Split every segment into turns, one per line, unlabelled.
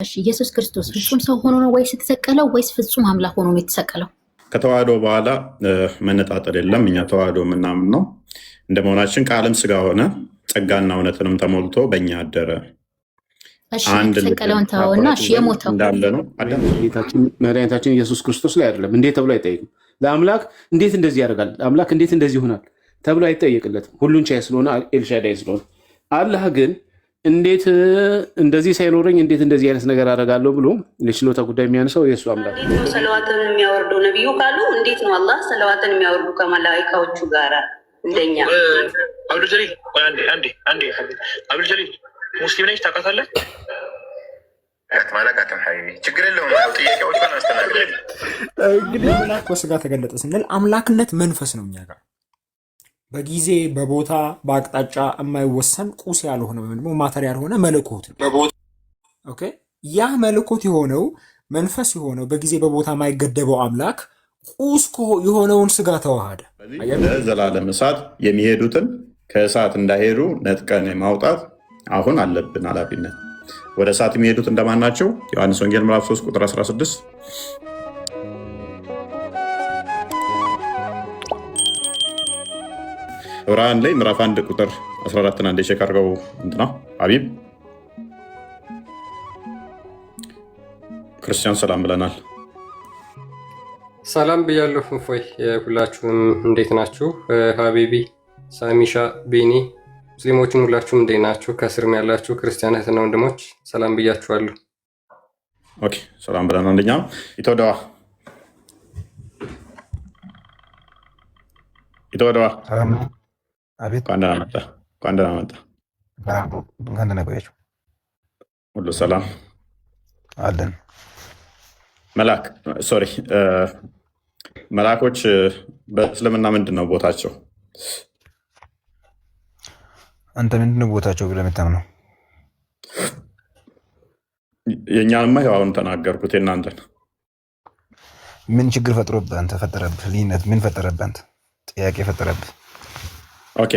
እሺ ኢየሱስ ክርስቶስ ፍጹም ሰው ሆኖ ነው ወይስ የተሰቀለው ወይስ ፍጹም አምላክ ሆኖ ነው የተሰቀለው?
ከተዋህዶ በኋላ መነጣጠል የለም። እኛ ተዋህዶ ምናምን ነው እንደመሆናችን ቃልም ስጋ ሆነ ጸጋና እውነትንም ተሞልቶ በእኛ አደረ።
እሺ የተሰቀለውን ተወውና እሺ የሞተው
እንዳለ ነው።
መድኃኒታችን ኢየሱስ ክርስቶስ ላይ አይደለም እንዴት ተብሎ አይጠይቅም። ለአምላክ እንዴት እንደዚህ ያደርጋል፣ አምላክ እንዴት እንደዚህ ይሆናል ተብሎ አይጠየቅለትም። ሁሉን ቻይ ስለሆነ ኤልሻዳይ ስለሆነ። አላህ ግን እንዴት እንደዚህ ሳይኖረኝ እንዴት እንደዚህ አይነት ነገር አደርጋለሁ ብሎ የችሎታ ጉዳይ የሚያነሳው የእሱ አምላክ
ሰለዋትን የሚያወርደው ነቢዩ ካሉ እንዴት ነው አላህ ሰለዋትን የሚያወርዱ ከመላኢካዎቹ ጋር እንደኛ?
አብዱልጀሊል አንዴ አብዱልጀሊል ሙስሊም ነች ታውቃታለህ?
ችግር የለውም። ጥያቄዎቿን አስተናግደን
እንግዲህ አምላክ በስጋ ተገለጠ ስንል አምላክነት መንፈስ ነው። እኛ ጋር በጊዜ በቦታ በአቅጣጫ የማይወሰን ቁስ ያልሆነ ወይም ደግሞ ማተር ያልሆነ መለኮት ነው። ኦኬ ያ መለኮት የሆነው መንፈስ የሆነው በጊዜ በቦታ የማይገደበው አምላክ ቁስ የሆነውን ስጋ ተዋሃደ።
ዘላለም እሳት የሚሄዱትን ከእሳት እንዳይሄዱ ነጥቀን ማውጣት አሁን አለብን ኃላፊነት። ወደ እሳት የሚሄዱት እንደማን ናቸው? ዮሐንስ ወንጌል ምዕራፍ 3 ቁጥር 16 ዕብራውያን ላይ ምዕራፍ 1 ቁጥር 14 አንዴ ቼክ አድርገው እንትና ሀቢብ ክርስቲያን ሰላም ብለናል።
ሰላም ብያለሁ። እፎይ ሁላችሁም እንዴት ናችሁ? ሀቢቢ፣ ሳሚሻ፣ ቤኒ ሙስሊሞችን ሁላችሁም እንዴት ናችሁ? ከስርም ያላችሁ ክርስቲያን እህትና ወንድሞች ሰላም ብያችኋለሁ።
ኦኬ ሰላም ብለን አንደኛ ይተወደዋ
አቤት
ቋንደና መጣ
ቆያችሁ
ሁሉ ሰላም
አለን።
መላኮች በእስልምና ምንድን ነው ቦታቸው?
አንተ ምንድን ነው ቦታቸው ብለህ የምታምነው?
የእኛንማ ያው አሁን ተናገርኩት። የእናንተን
ምን ችግር ፈጥሮብህ አንተ ፈጠረብህ? ልዩነት ምን ፈጠረብህ አንተ? ጥያቄ ፈጠረብህ?
ኦኬ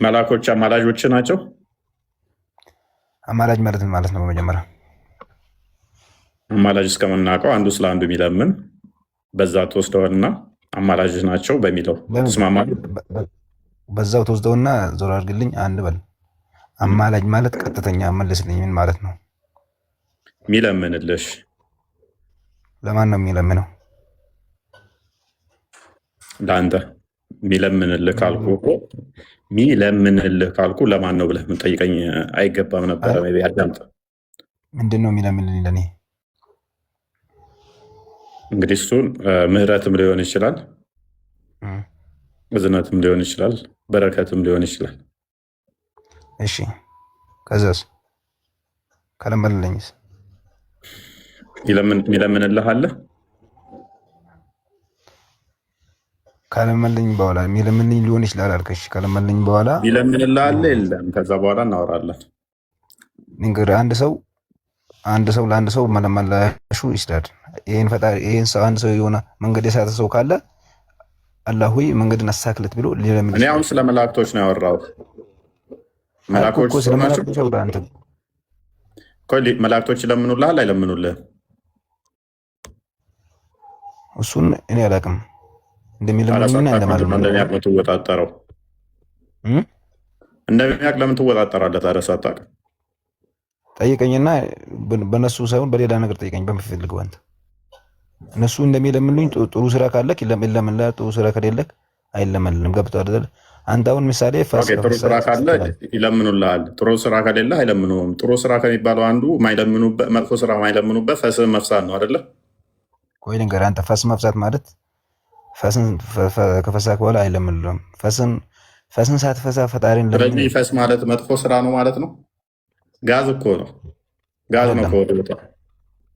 መላኮች አማላጆች ናቸው።
አማላጅ ማለት ምን ማለት ነው? በመጀመሪያ
አማላጅ እስከምናውቀው አንዱ ስለ አንዱ የሚለምን በዛ ተወስደውና አማላጅ ናቸው በሚለው ተስማማሉ።
በዛው ተወስደውና ዞር አድርግልኝ አንድ በል። አማላጅ ማለት ቀጥተኛ መልስልኝ ምን ማለት ነው?
ሚለምንልሽ።
ለማን ነው የሚለምነው?
ለአንተ ሚለምንልህ ካልኩ ለማን ነው ብለህ የምንጠይቀኝ አይገባም ነበረ። ቢ አዳምጥ።
ምንድን ነው የሚለምንልኝ ለእኔ?
እንግዲህ እሱን ምህረትም ሊሆን ይችላል፣ እዝነትም ሊሆን ይችላል፣ በረከትም ሊሆን ይችላል።
እሺ ከዛስ ከለመንልኝስ?
ሚለምንልህ አለ?
ከለመንልኝ በኋላ ሚለምንልኝ ሊሆን ይችላል አልከሽ። ከለመንልኝ በኋላ
ሚለምንልህ አለ? የለም። ከዛ በኋላ እናወራለን።
እንግዲህ አንድ ሰው ለአንድ ሰው መለመላሹ ይችላል። ይህን ሰው አንድ ሰው የሆነ መንገድ የሳተ ሰው ካለ አላህ ሆይ መንገድን አሳክለት ብሎ ሊለምን ይችላል።
እኔ አሁን ስለ መላእክቶች ነው ያወራሁት። መላእክቶች ይለምኑልሃል አይለምኑልህም?
እሱን እኔ አላውቅም። እንደሚለምኑና
እንደሚያውቅ ለምን ትወጣጠረው? እንደሚያውቅ ለምን ትወጣጠራለህ ታዲያ ሳታውቅ?
ጠይቀኝና በነሱ ሳይሆን በሌላ ነገር ጠይቀኝ በምትፈልገው አንተ። እነሱ እንደሚለምኑኝ ጥሩ ስራ ካለክ ይለምንልሃል፣ ጥሩ ስራ ከሌለክ አይለምንልህም። ገብቶሃል አይደል? አንተ አሁን ምሳሌ
ጥሩ ስራ ካለ ይለምኑልሃል፣ ጥሩ ስራ ከሌለ አይለምኑም። ጥሩ ስራ ከሚባለው አንዱ መጥፎ ስራ ማይለምኑበት ፈስን መፍሳት ነው አይደለ?
ቆይ ልንገርህ፣ አንተ ፈስ መፍሳት ማለት ፈስን ከፈሳክ በኋላ አይለምንልህም። ፈስን ሳትፈሳ ፈጣሪን ለምን?
ስለዚህ ፈስ ማለት መጥፎ ስራ ነው ማለት ነው። ጋዝ እኮ ነው። ጋዝ ነው ከወደታ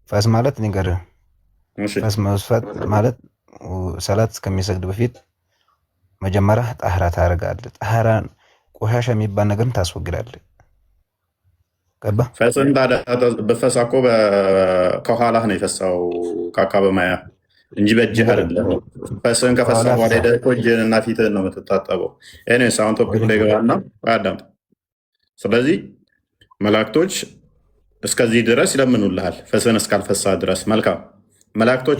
ፈስ ማለት ንገርህ። ፈስ መስፈት ማለት ሰላት እስከሚሰግድ በፊት መጀመሪያ ጣህራ ታደርጋለህ። ጣህራን ቆሻሻ የሚባል ነገርን ታስወግዳለህ። ገባ?
ፈስን በፈሳ እኮ ከኋላህ ነው የፈሳው ካካ በማያ እንጂ በእጅህ አይደለም። ፈስን ከፈሳ በኋላ ሄደህ እኮ እጅህንና ፊትህን ነው የምትታጠበው። ኤኒዌይስ አሁን ቶፒክ ላይ ገባና አዳምጥ። ስለዚህ መላእክቶች እስከዚህ ድረስ ይለምኑልሃል፣ ፈስህን እስካልፈሳ ድረስ። መልካም መላእክቶች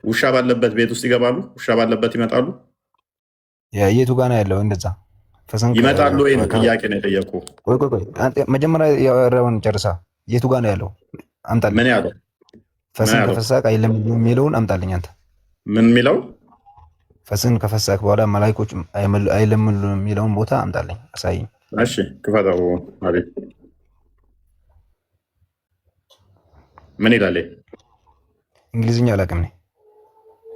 ውሻ ባለበት ቤት ውስጥ ይገባሉ? ውሻ ባለበት ይመጣሉ?
የቱ ጋር ነው ያለው? እንደዛ
ይመጣሉ ወይ ጥያቄ ነው የጠየቁ።
ቆይ መጀመሪያ ያወራውን ጨርሳ። የቱ ጋር ነው ያለው? አምጣልኝ።
ምን ያለው?
ፈስህን ከፈሳክ አይለምንም የሚለውን አምጣልኝ አንተ።
ምን የሚለው?
ፈስህን ከፈሳክ በኋላ መላእክቶች አይለምኑም የሚለውን ቦታ አምጣልኝ፣ አሳይኝ።
እሺ ክፈተው። አቤት ምን ይላል?
እንግሊዝኛ አላውቅም እኔ።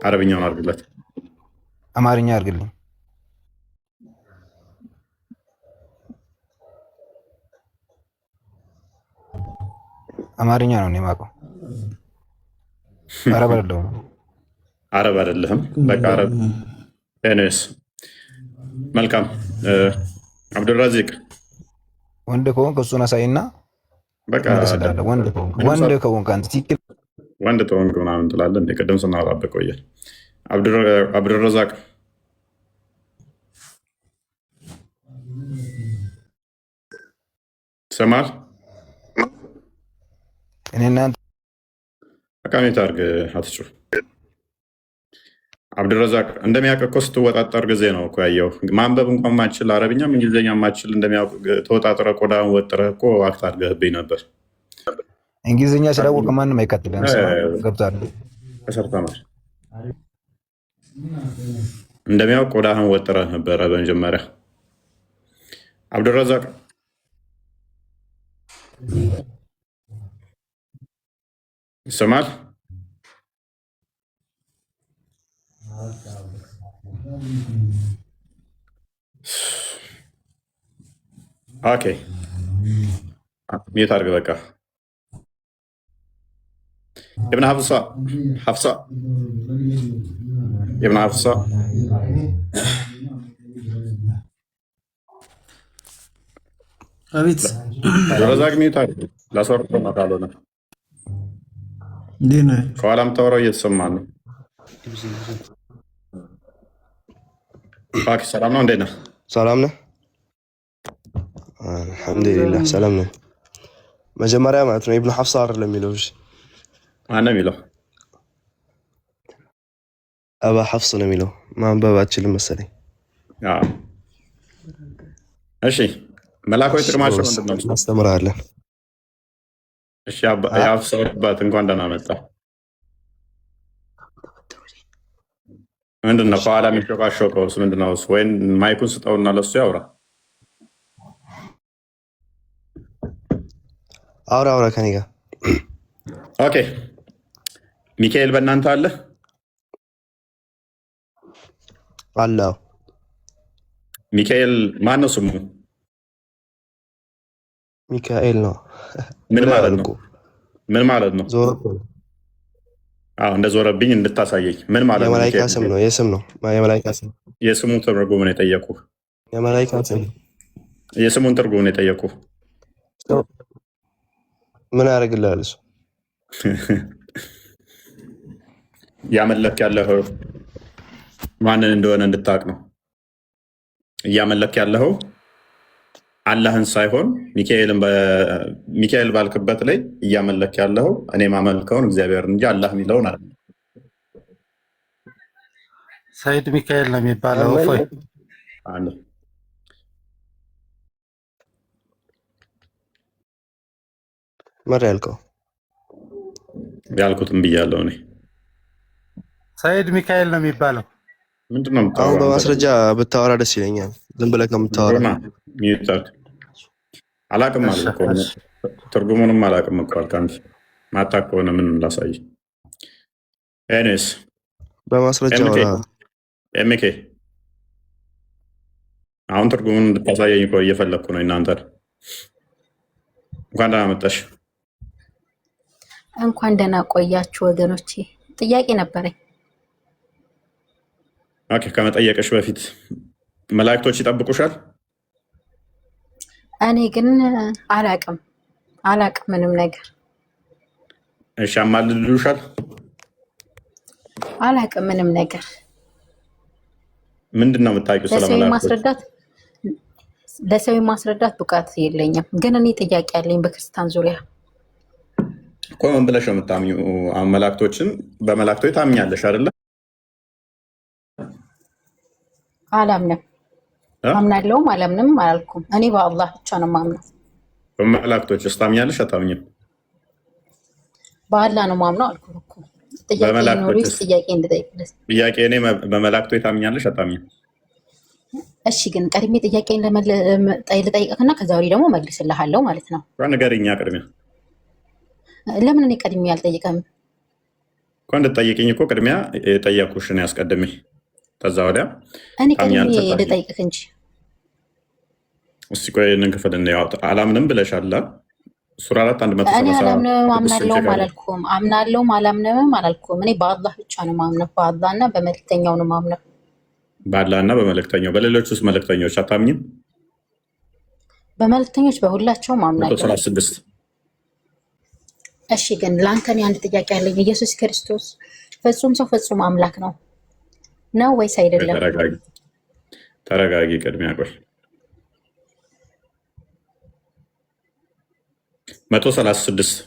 አረብኛውን አድርግለት።
አማርኛ አድርግልኝ። አማርኛ ነው እኔ የማውቀው። አረብ አይደለሁም።
አረብ አይደለህም? በቃ አረብ ኤኒዌይስ። መልካም አብዱልራዚቅ፣
ወንድ ከሆንክ እሱን አሳይና
በቃ
ወንድ ከሆንክ አንተ ትክክል
ወንድ ተወንክ ምናምን ትላለህ እንደ ቅድም ስናወራበት ቆየን። አብዱልረዛቅ ሰማል
እኔና
አቃሜት አድርግ አትጩ። አብዱልረዛቅ እንደሚያውቅ እኮ ስትወጣጠር ጊዜ ነው እኮ ያየው። ማንበብ እንኳን ማችል አረብኛም እንግሊዝኛ ማችል እንደሚያውቅ ተወጣጥረ ቆዳን ወጥረ እኮ አክት አድርገህብኝ ነበር።
እንግሊዝኛ ስላወቀ ማንም አይቀጥልም። ገብቷል።
ተሰርተናል። እንደሚያውቅ ቆዳህን ወጥረህ ነበረ በመጀመሪያ። አብዱልረዛቅ ይሰማል? ኦኬ ሚዩት አድርግ በቃ። ابن حفصة ابن حفصة
አቤት
ረዛቅ ሚዩት አድርግ። ላስወርድ ነው ካልሆነ
እንዴት ነህ?
ከኋላ የምታወራው እየተሰማ ነው። ኦኬ ሰላም ነው። እንዴት ነህ?
ሰላም ነህ? አልሐምዱሊላህ ሰላም ነህ። መጀመሪያ ማለት ነው ኢብኑ ሐፍሳ አይደለም የሚለው። እሺ
ማን ነው የሚለው?
አባ ሐፍስ ነው የሚለው። ማንበብ አትችልም መሰለኝ።
እሺ መላኮች ጥቅማቸው ምንድን ነው?
እናስተምርሃለን።
እሺ የሐፍሳ አባት እንኳን ደህና መጣ። ምንድን ነው ከኋላ የሚሾቃሾቀውስ ምንድን ነው? ወይም ማይኩን ስጠውና ለሱ ያውራ።
አውራ ከኔ ጋር።
ኦኬ ሚካኤል በእናንተ አለ?
አላው
ሚካኤል ማን ነው ስሙ?
ሚካኤል ነው።
ምን ማለት ነው? ምን ማለት ነው?
ዞረብኝ።
እንደ ዞረብኝ እንድታሳየኝ። ምን ማለት ነው?
የመላእክት ስም ነው። የስም ነው። የመላእክት ስም።
የስሙ ትርጉም ነው የጠየቁ።
የመላእክት ስም።
የስሙን ትርጉም ነው የጠየቁ።
ምን ያደርግልሃል እሱ?
እያመለክ ያለኸው ማንን እንደሆነ እንድታውቅ ነው። እያመለክ ያለኸው አላህን ሳይሆን ሚካኤል ባልክበት ላይ እያመለክ ያለኸው እኔ ማመልከውን እግዚአብሔር እንጂ አላህ የሚለውን አለ።
ሰይድ ሚካኤል ነው የሚባለው። እፎይ
አለ
መር ያልከው
ያልኩትም ብያለሁ እኔ።
ሰይድ ሚካኤል ነው የሚባለው።
ምንድን ነው
አሁን በማስረጃ ብታወራ ደስ ይለኛል። ዝም ብለህ ከምታወራ
አላቅም አለ እኮ ትርጉሙንም አላቅም እኮ አልክ አንተ። ማታውቅ ከሆነ ምን ላሳይ? ኤኒዌይስ
በማስረጃ ወራ
ኤምኬ አሁን ትርጉሙን እንድታሳየኝ እኮ እየፈለግኩ ነው። እናንተ እንኳን ደህና መጣሽ።
እንኳን ደህና ቆያችሁ ወገኖቼ። ጥያቄ ነበረኝ።
ኦኬ ከመጠየቅሽ በፊት መላእክቶች ይጠብቁሻል?
እኔ ግን አላቅም ምንም ነገር።
እሺ ያማልሉሻል?
አላቅም ምንም ነገር።
ምንድን ነው የምታውቂው ስለ መላእክቶች?
ለሰው ማስረዳት ብቃት የለኝም። ግን እኔ ጥያቄ ያለኝ በክርስቲያን ዙሪያ
እኮ ምን ብለሽ ነው የምታምኚው? መላእክቶችን በመላእክቶች ታምኛለሽ አይደለ?
አላምንም። አምናለሁም አላምንም አላልኩም። እኔ በአላህ ብቻ ነው የማምነው።
በመላእክቶች ታምኛለሽ አታምኚም?
በአላህ ነው የማምነው አልኩህ እኮ። ጥያቄ ኖሮስ ጥያቄ እንድጠይቅልህ
ጥያቄ እኔ በመላእክቶች ታምኛለሽ አታምኚም?
እሺ ግን ቀድሜ ጥያቄን ልጠይቅህና ከዛ ወዲህ ደግሞ መልስልሃለሁ ማለት ነው።
ንገሪኛ ቅድሚያ።
ለምን እኔ ቀድሜ አልጠይቅም?
እኮ እንድትጠይቅኝ እኮ ቅድሚያ የጠየኩሽን ያስቀድሜ፣ ከዛ ወዲያ
እኔ ቀድሜ ልጠይቅህ እንጂ።
እስቲ ቆይ ይህንን ክፍል እንየው። አላምንም ብለሻል። ሱራ 4
እኔ አላምንም አምናለሁም አላልኩም። አምናለሁም አላምንም አላልኩም። እኔ በአላህ ብቻ ነው ማምነው። በአላህና በመልክተኛው ነው ማምነው።
በአላህና በመልክተኛው። በሌሎች ውስጥ መልክተኞች አታምኝም?
በመልክተኞች በሁላቸውም አምናለሁ።
36
እሺ ግን ለአንተ እኔ አንድ ጥያቄ አለኝ። ኢየሱስ ክርስቶስ ፍጹም ሰው ፍጹም አምላክ ነው ወይስ አይደለም?
ተረጋጊ። ቅድሚያ ቆይ 136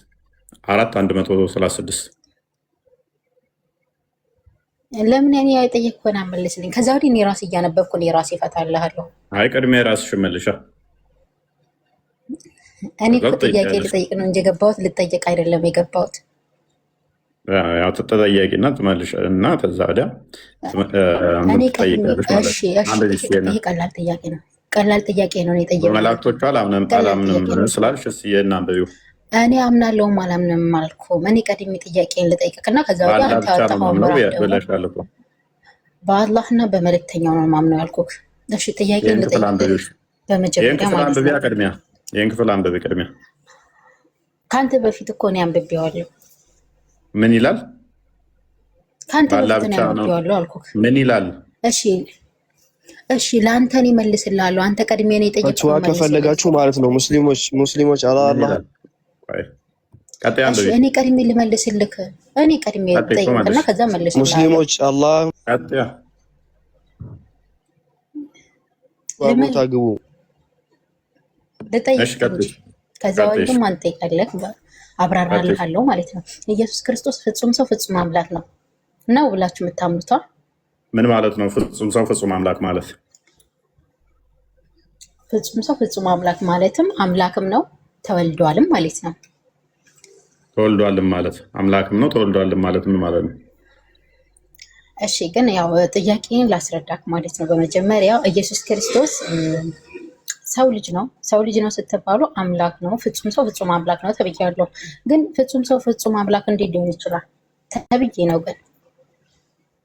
136
ለምን እኔ የጠየቅኩህን አመልስልኝ። ከዛ ወዲህ እኔ ራሴ እያነበብኩ እኔ ራሴ እፈታልሃለሁ።
አይ ቅድሚያ ራስሽ መልሻ።
እኔ እኮ ጥያቄ ልጠይቅ ነው እንጂ የገባሁት ልጠየቅ አይደለም የገባሁት።
ያው ተጠያቂና ትመልሽ እና ከዛ ወዲያ
ይሄ ቀላል ጥያቄ ነው። ቀላል ጥያቄ ነው የጠየቅኩት።
መላእክቶቹ አላምንም ስላልሽ እስኪ እናንብቢው።
እኔ አምናለሁም አላምንም አልኩም። እኔ ቀድሜ ጥያቄን ልጠይቅና ከዛ ወዲያ አንተ ያወጣኸው በአላህና በመልእክተኛው ነው ማምነው ያልኩህ። እሺ ጥያቄን ልጠይቅ በመጀመሪያ ማለት ነው።
ይህን ክፍል አንብቢ ቅድሚያ።
ከአንተ በፊት እኮ እኔ አንብቤዋለሁ።
ምን ይላል?
ከአንተ በፊት እኔ አንብቤዋለሁ አልኩህ።
ምን ይላል?
እሺ ለአንተ እኔ እመልስልሃለሁ። አንተ ቀድሜ ነው የጠየቅኩህ።
ከፈለጋችሁ ማለት ነው ሙስሊሞች አላህ
እኔ ቀድሜ ልመልስልክ። እኔ ቀድሜ ጠይቅና ከዛ መልስልሃለሁ።
ሙስሊሞች አላህ ቦታ ግቡ
ልጠይቅ ከዛ ወዲህም አንተ ጠይቃለህ፣ አብራራልሃለሁ ማለት ነው። ኢየሱስ ክርስቶስ ፍጹም ሰው ፍጹም አምላክ ነው ብላችሁ የምታምኑታ
ምን ማለት ነው? ፍጹም ሰው ፍጹም አምላክ ማለት
ፍጹም ሰው ፍጹም አምላክ ማለትም አምላክም ነው ተወልዷልም ማለት ነው።
ተወልዷልም ማለት አምላክም ነው ተወልዷልም ማለት ምን ማለት ነው?
እሺ ግን ያው ጥያቄን ላስረዳክ ማለት ነው። በመጀመሪያ ኢየሱስ ክርስቶስ ሰው ልጅ ነው። ሰው ልጅ ነው ስትባሉ አምላክ ነው። ፍጹም ሰው ፍጹም አምላክ ነው ተብያለሁ። ግን ፍጹም ሰው ፍጹም አምላክ እንዴት ሊሆን ይችላል ተብዬ ነው። ግን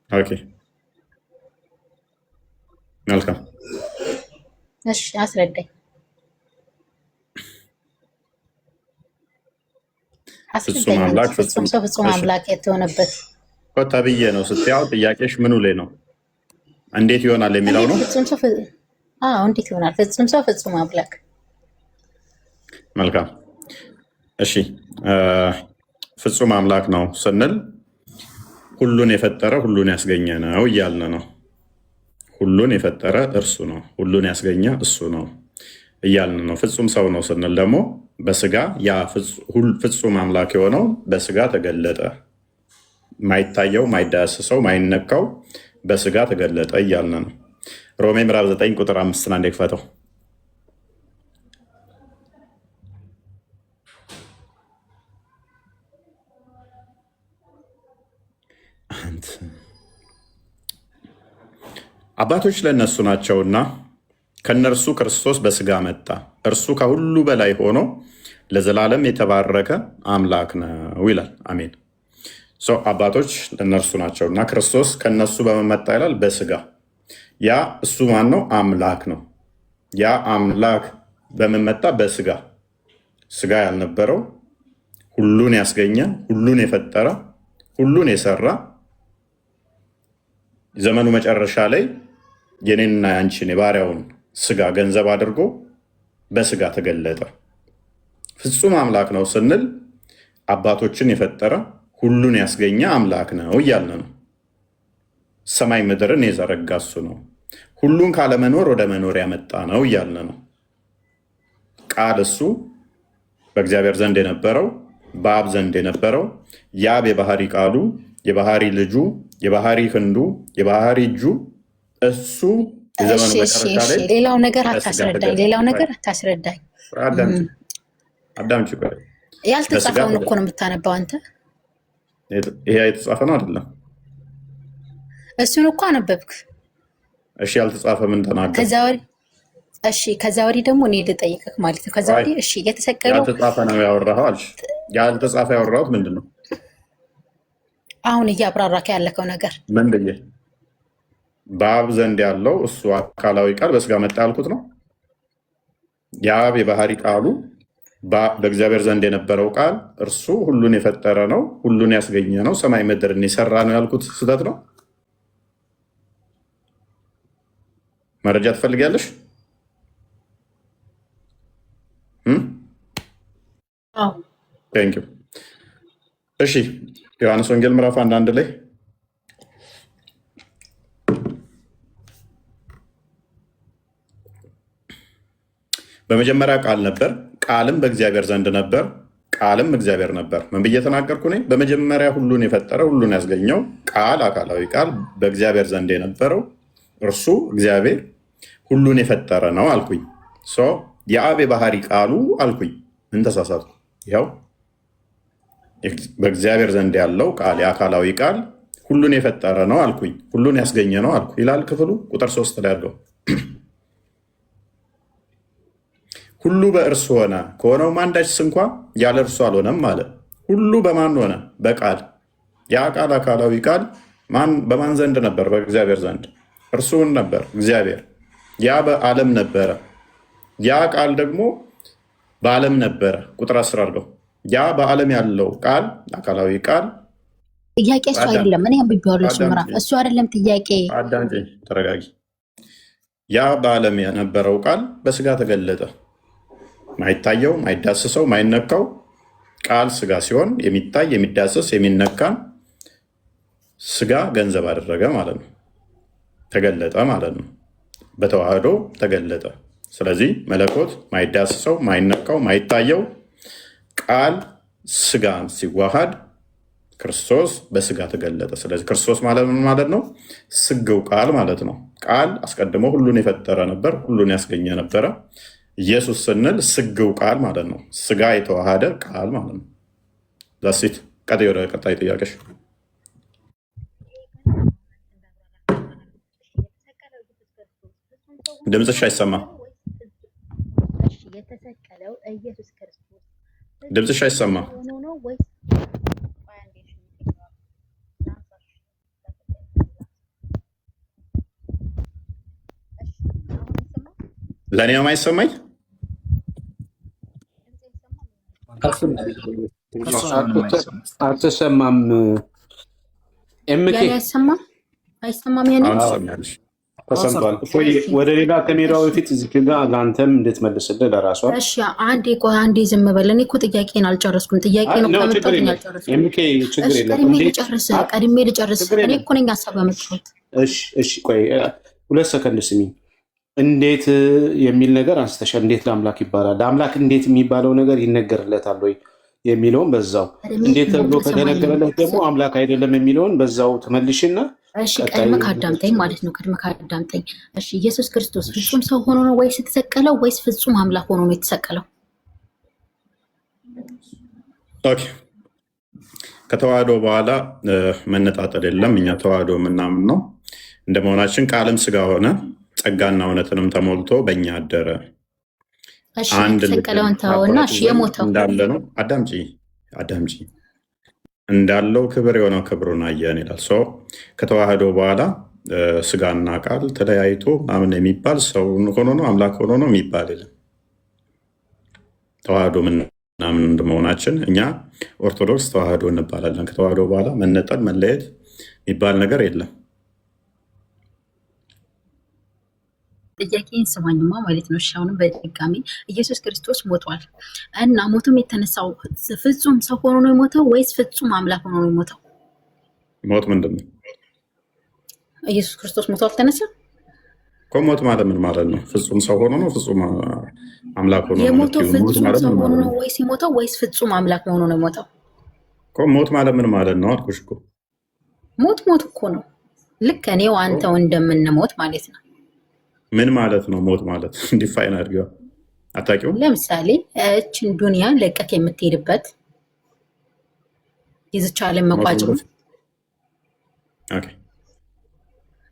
ኦኬ መልካም
እሺ አስረዳኝ። ፍጹም ሰው ፍጹም አምላክ የተሆነበት
ተብዬ ነው ስትያው ጥያቄሽ ምኑ ላይ ነው? እንዴት ይሆናል የሚለው ነው።
እንዴት ይሆናል? ፍጹም ሰው ፍጹም አምላክ።
መልካም እሺ፣ ፍጹም አምላክ ነው ስንል ሁሉን የፈጠረ ሁሉን ያስገኘ ነው እያልን ነው። ሁሉን የፈጠረ እርሱ ነው፣ ሁሉን ያስገኘ እሱ ነው እያልን ነው። ፍጹም ሰው ነው ስንል ደግሞ በስጋ ያ ፍጹም አምላክ የሆነው በስጋ ተገለጠ። ማይታየው፣ ማይዳሰሰው፣ ማይነካው በስጋ ተገለጠ እያልን ነው። ሮሜ ምዕራፍ 9 ቁጥር 5 አንዴ ክፈተው። አባቶች ለእነሱ ናቸውና ከእነርሱ ክርስቶስ በስጋ መጣ። እርሱ ከሁሉ በላይ ሆኖ ለዘላለም የተባረከ አምላክ ነው ይላል። አሜን። አባቶች ለእነርሱ ናቸውና ክርስቶስ ከእነሱ በመመጣ ይላል በስጋ። ያ እሱ ማን ነው? አምላክ ነው። ያ አምላክ በመመጣ በስጋ ስጋ ያልነበረው ሁሉን ያስገኘ ሁሉን የፈጠረ ሁሉን የሰራ ዘመኑ መጨረሻ ላይ የኔንና ያንቺን የባሪያውን ስጋ ገንዘብ አድርጎ በስጋ ተገለጠ። ፍጹም አምላክ ነው ስንል አባቶችን የፈጠረ ሁሉን ያስገኘ አምላክ ነው እያልን ነው። ሰማይ ምድርን የዘረጋ እሱ ነው። ሁሉን ካለመኖር ወደ መኖር ያመጣ ነው እያልን ነው። ቃል እሱ በእግዚአብሔር ዘንድ የነበረው በአብ ዘንድ የነበረው የአብ የባህሪ ቃሉ የባህሪ ልጁ የባህሪ ክንዱ የባህሪ እጁ እሱ የዘመኑ መጨረሻ ላይ
ሌላው ነገር አታስረዳኝ።
አዳምጪ።
ያልተጻፈውን እኮ ነው የምታነባው አንተ።
ይሄ የተጻፈ ነው አይደለም?
እሱን እኮ አነበብክ።
እሺ ያልተጻፈ ምን ተናገር?
ከዛ ወዲህ ደግሞ እኔ ልጠይቅህ ማለት ነው። ከዛ ወዲህ እሺ የተሰቀለው
ያልተጻፈ ነው ያወራኸው አልሽ። ያልተጻፈ ያወራሁት ምንድን ነው?
አሁን እያብራራከ ያለከው ነገር
ምን ብዬ በአብ ዘንድ ያለው እሱ አካላዊ ቃል በስጋ መጣ ያልኩት ነው። የአብ የባህሪ ቃሉ በእግዚአብሔር ዘንድ የነበረው ቃል እርሱ ሁሉን የፈጠረ ነው፣ ሁሉን ያስገኘ ነው፣ ሰማይ ምድርን የሰራ ነው ያልኩት ስህተት ነው? መረጃ ትፈልጊያለሽ? እሺ ዮሐንስ ወንጌል ምዕራፍ 1 ላይ በመጀመሪያ ቃል ነበር፣ ቃልም በእግዚአብሔር ዘንድ ነበር፣ ቃልም እግዚአብሔር ነበር። ምን ብዬ ተናገርኩ? እኔ በመጀመሪያ ሁሉን የፈጠረ ሁሉን ያስገኘው ቃል አካላዊ ቃል በእግዚአብሔር ዘንድ የነበረው እርሱ እግዚአብሔር ሁሉን የፈጠረ ነው አልኩኝ። የአብ የባህሪ ቃሉ አልኩኝ። ምን ተሳሳትኩ? ይኸው በእግዚአብሔር ዘንድ ያለው ቃል የአካላዊ ቃል ሁሉን የፈጠረ ነው አልኩኝ። ሁሉን ያስገኘ ነው አልኩ ይላል ክፍሉ ቁጥር 3 ላይ ያለው ሁሉ በእርሱ ሆነ ከሆነውም አንዳች እንኳ ያለ እርሱ አልሆነም አለ። ሁሉ በማን ሆነ? በቃል። ያ ቃል አካላዊ ቃል በማን ዘንድ ነበር? በእግዚአብሔር ዘንድ። እርሱን ነበር እግዚአብሔር። ያ በዓለም ነበረ። ያ ቃል ደግሞ በዓለም ነበረ። ቁጥር 10 አድርገው። ያ በዓለም ያለው ቃል አካላዊ ቃል
ጥያቄ እሱ አይደለም። እኔ አንብቤዋለሁ። እሱ ምዕራፍ እሱ አይደለም ጥያቄ።
አዳምጪ፣ ተረጋጊ። ያ በዓለም የነበረው ቃል በስጋ ተገለጠ። ማይታየው፣ ማይዳስሰው፣ ማይነካው ቃል ስጋ ሲሆን የሚታይ የሚዳስስ የሚነካን ስጋ ገንዘብ አደረገ ማለት ነው። ተገለጠ ማለት ነው። በተዋህዶ ተገለጠ። ስለዚህ መለኮት ማይዳስሰው፣ ማይነካው፣ ማይታየው ቃል ስጋን ሲዋሃድ ክርስቶስ በስጋ ተገለጠ። ስለዚህ ክርስቶስ ማለት ምን ማለት ነው? ስግው ቃል ማለት ነው። ቃል አስቀድሞ ሁሉን የፈጠረ ነበር፣ ሁሉን ያስገኘ ነበረ። ኢየሱስ ስንል ስግው ቃል ማለት ነው። ስጋ የተዋሃደ ቃል ማለት ነው። ዛሲት ቀጣይ ወደ ቀጣይ ጥያቄሽ። ድምፅሽ አይሰማም። ድምፅሽ አይሰማም። ለእኔ ነው የማይሰማኝ?
አልተሰማም። ተሰምቷል። ወደ ሌላ ከሜዳው በፊት እዚህ ጋር ለአንተም እንድትመልስልህ ለራሷ።
እሺ አንዴ ዝም በል። እኔ እኮ ጥያቄን አልጨረስኩም። ጥያቄን ቀድሜ ልጨርስ። እኔ እኮ ነኝ ሀሳብ ያመጣሁት።
እሺ ቆይ 2 ሰከንድ ስሚ። እንዴት የሚል ነገር አንስተሻል። እንዴት ለአምላክ ይባላል? ለአምላክ እንዴት የሚባለው ነገር ይነገርለታል ወይ የሚለውን በዛው፣ እንዴት ተብሎ ከተነገረለት ደግሞ አምላክ አይደለም የሚለውን በዛው ትመልሽና
እሺ ቀድመህ ካዳምጠኝ ማለት ነው። እሺ ኢየሱስ ክርስቶስ ፍጹም ሰው ሆኖ ነው ወይስ የተሰቀለው ወይስ ፍጹም አምላክ ሆኖ ነው የተሰቀለው?
ኦኬ ከተዋህዶ በኋላ መነጣጠል የለም። እኛ ተዋህዶ የምናምን ነው እንደመሆናችን ቃልም ስጋ ሆነ ጸጋና እውነትንም ተሞልቶ በእኛ አደረ።
አንድ የተሰቀለውን ተወውና እሺ የሞተው
እንዳለ ነው። አዳምጪ እንዳለው ክብር የሆነው ክብሩን አየን ይላል። ከተዋህዶ በኋላ ስጋና ቃል ተለያይቶ ምናምን የሚባል ሰው ሆኖ ነው አምላክ ሆኖ ነው የሚባል የለም። ተዋህዶ ምናምን እንደመሆናችን እኛ ኦርቶዶክስ ተዋህዶ እንባላለን። ከተዋህዶ በኋላ መነጠል መለየት የሚባል ነገር የለም።
ጥያቄን ስማኝማ ማለት ነው። አሁንም በድጋሚ ኢየሱስ ክርስቶስ ሞቷል እና ሞቱም የተነሳው ፍጹም ሰው ሆኖ ነው የሞተው ወይስ ፍጹም አምላክ ሆኖ ነው የሞተው?
ሞት ምንድን ነው?
ኢየሱስ ክርስቶስ ሞቶ አልተነሳም እኮ።
ሞት ማለት ምን ማለት ነው? ፍጹም ሰው ሆኖ ነው ፍጹም አምላክ ሆኖ ነው
የሞተው
የምትይው። ሞት
ፍጹም
ማለት
ሰው
ምን
ሆኖ
ማለት
ነው
ነው
ወይስ የሞተው ወይስ ፍጹም አምላክ ሆኖ ነው የሞተው?
እኮ? ሞት ማለት ምን ማለት ነው አልኩሽ እኮ።
ሞት እኮ ነው። ልክ እኔው አንተው እንደምንሞት ማለት ነው።
ምን ማለት ነው ሞት ማለት? ዲፋይን አድርጊዋ። አታውቂውም?
ለምሳሌ እችን ዱንያ ለቀቅ የምትሄድበት የዝቻ ዓለም
ሞት
መቋጫ
ማለት ኦኬ።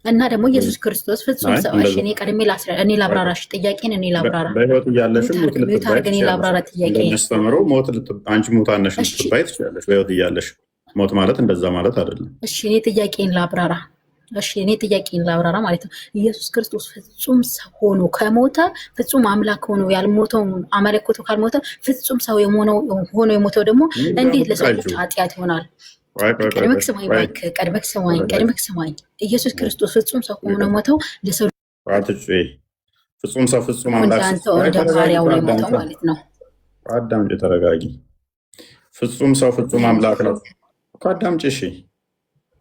እና ደግሞ ኢየሱስ ክርስቶስ ፍጹም
አይ
ሰው። እሺ
እንደዛ
እኔ ቀድሜ እኔ ላብራራሽ ጥያቄን እኔ ላብራራ።
በህይወት እያለሽም ሞት
ሚውት
ልትባይ
አድርገን እኔ
ትችያለሽ።
ላብራራ ጥያቄ።
እንደሚያስተምረው አንቺ ሙታነሽ
እሺ
ልትባይ ትችያለሽ በህይወት እያለሽ። ሞት ማለት እንደዛ ማለት አይደለም።
እሺ እኔ ጥያቄን ላብራራ። እሺ እኔ ጥያቄን ላብራራ ማለት ነው። ኢየሱስ ክርስቶስ ፍጹም ሰው ሆኖ ከሞተ ፍጹም አምላክ ሆኖ ያልሞተው አመለኮቱ ካልሞተ ፍጹም ሰው ሆኖ የሞተው ደግሞ እንዴት ለሰው ልጅ ኃጢአት ይሆናል? ቀድመክ ስማኝ እባክህ፣ ቀድመክ ስማኝ። ኢየሱስ ክርስቶስ ፍጹም ሰው ሆኖ ሞተው ለሰው
ፍጹም ሰው ፍጹም አምላክ
እንደ ባሪያው ነው የሞተው ማለት ነው።
አዳምጪ፣ ተረጋጊ። ፍጹም ሰው ፍጹም አምላክ ነው እኮ። አዳምጪ፣ እሺ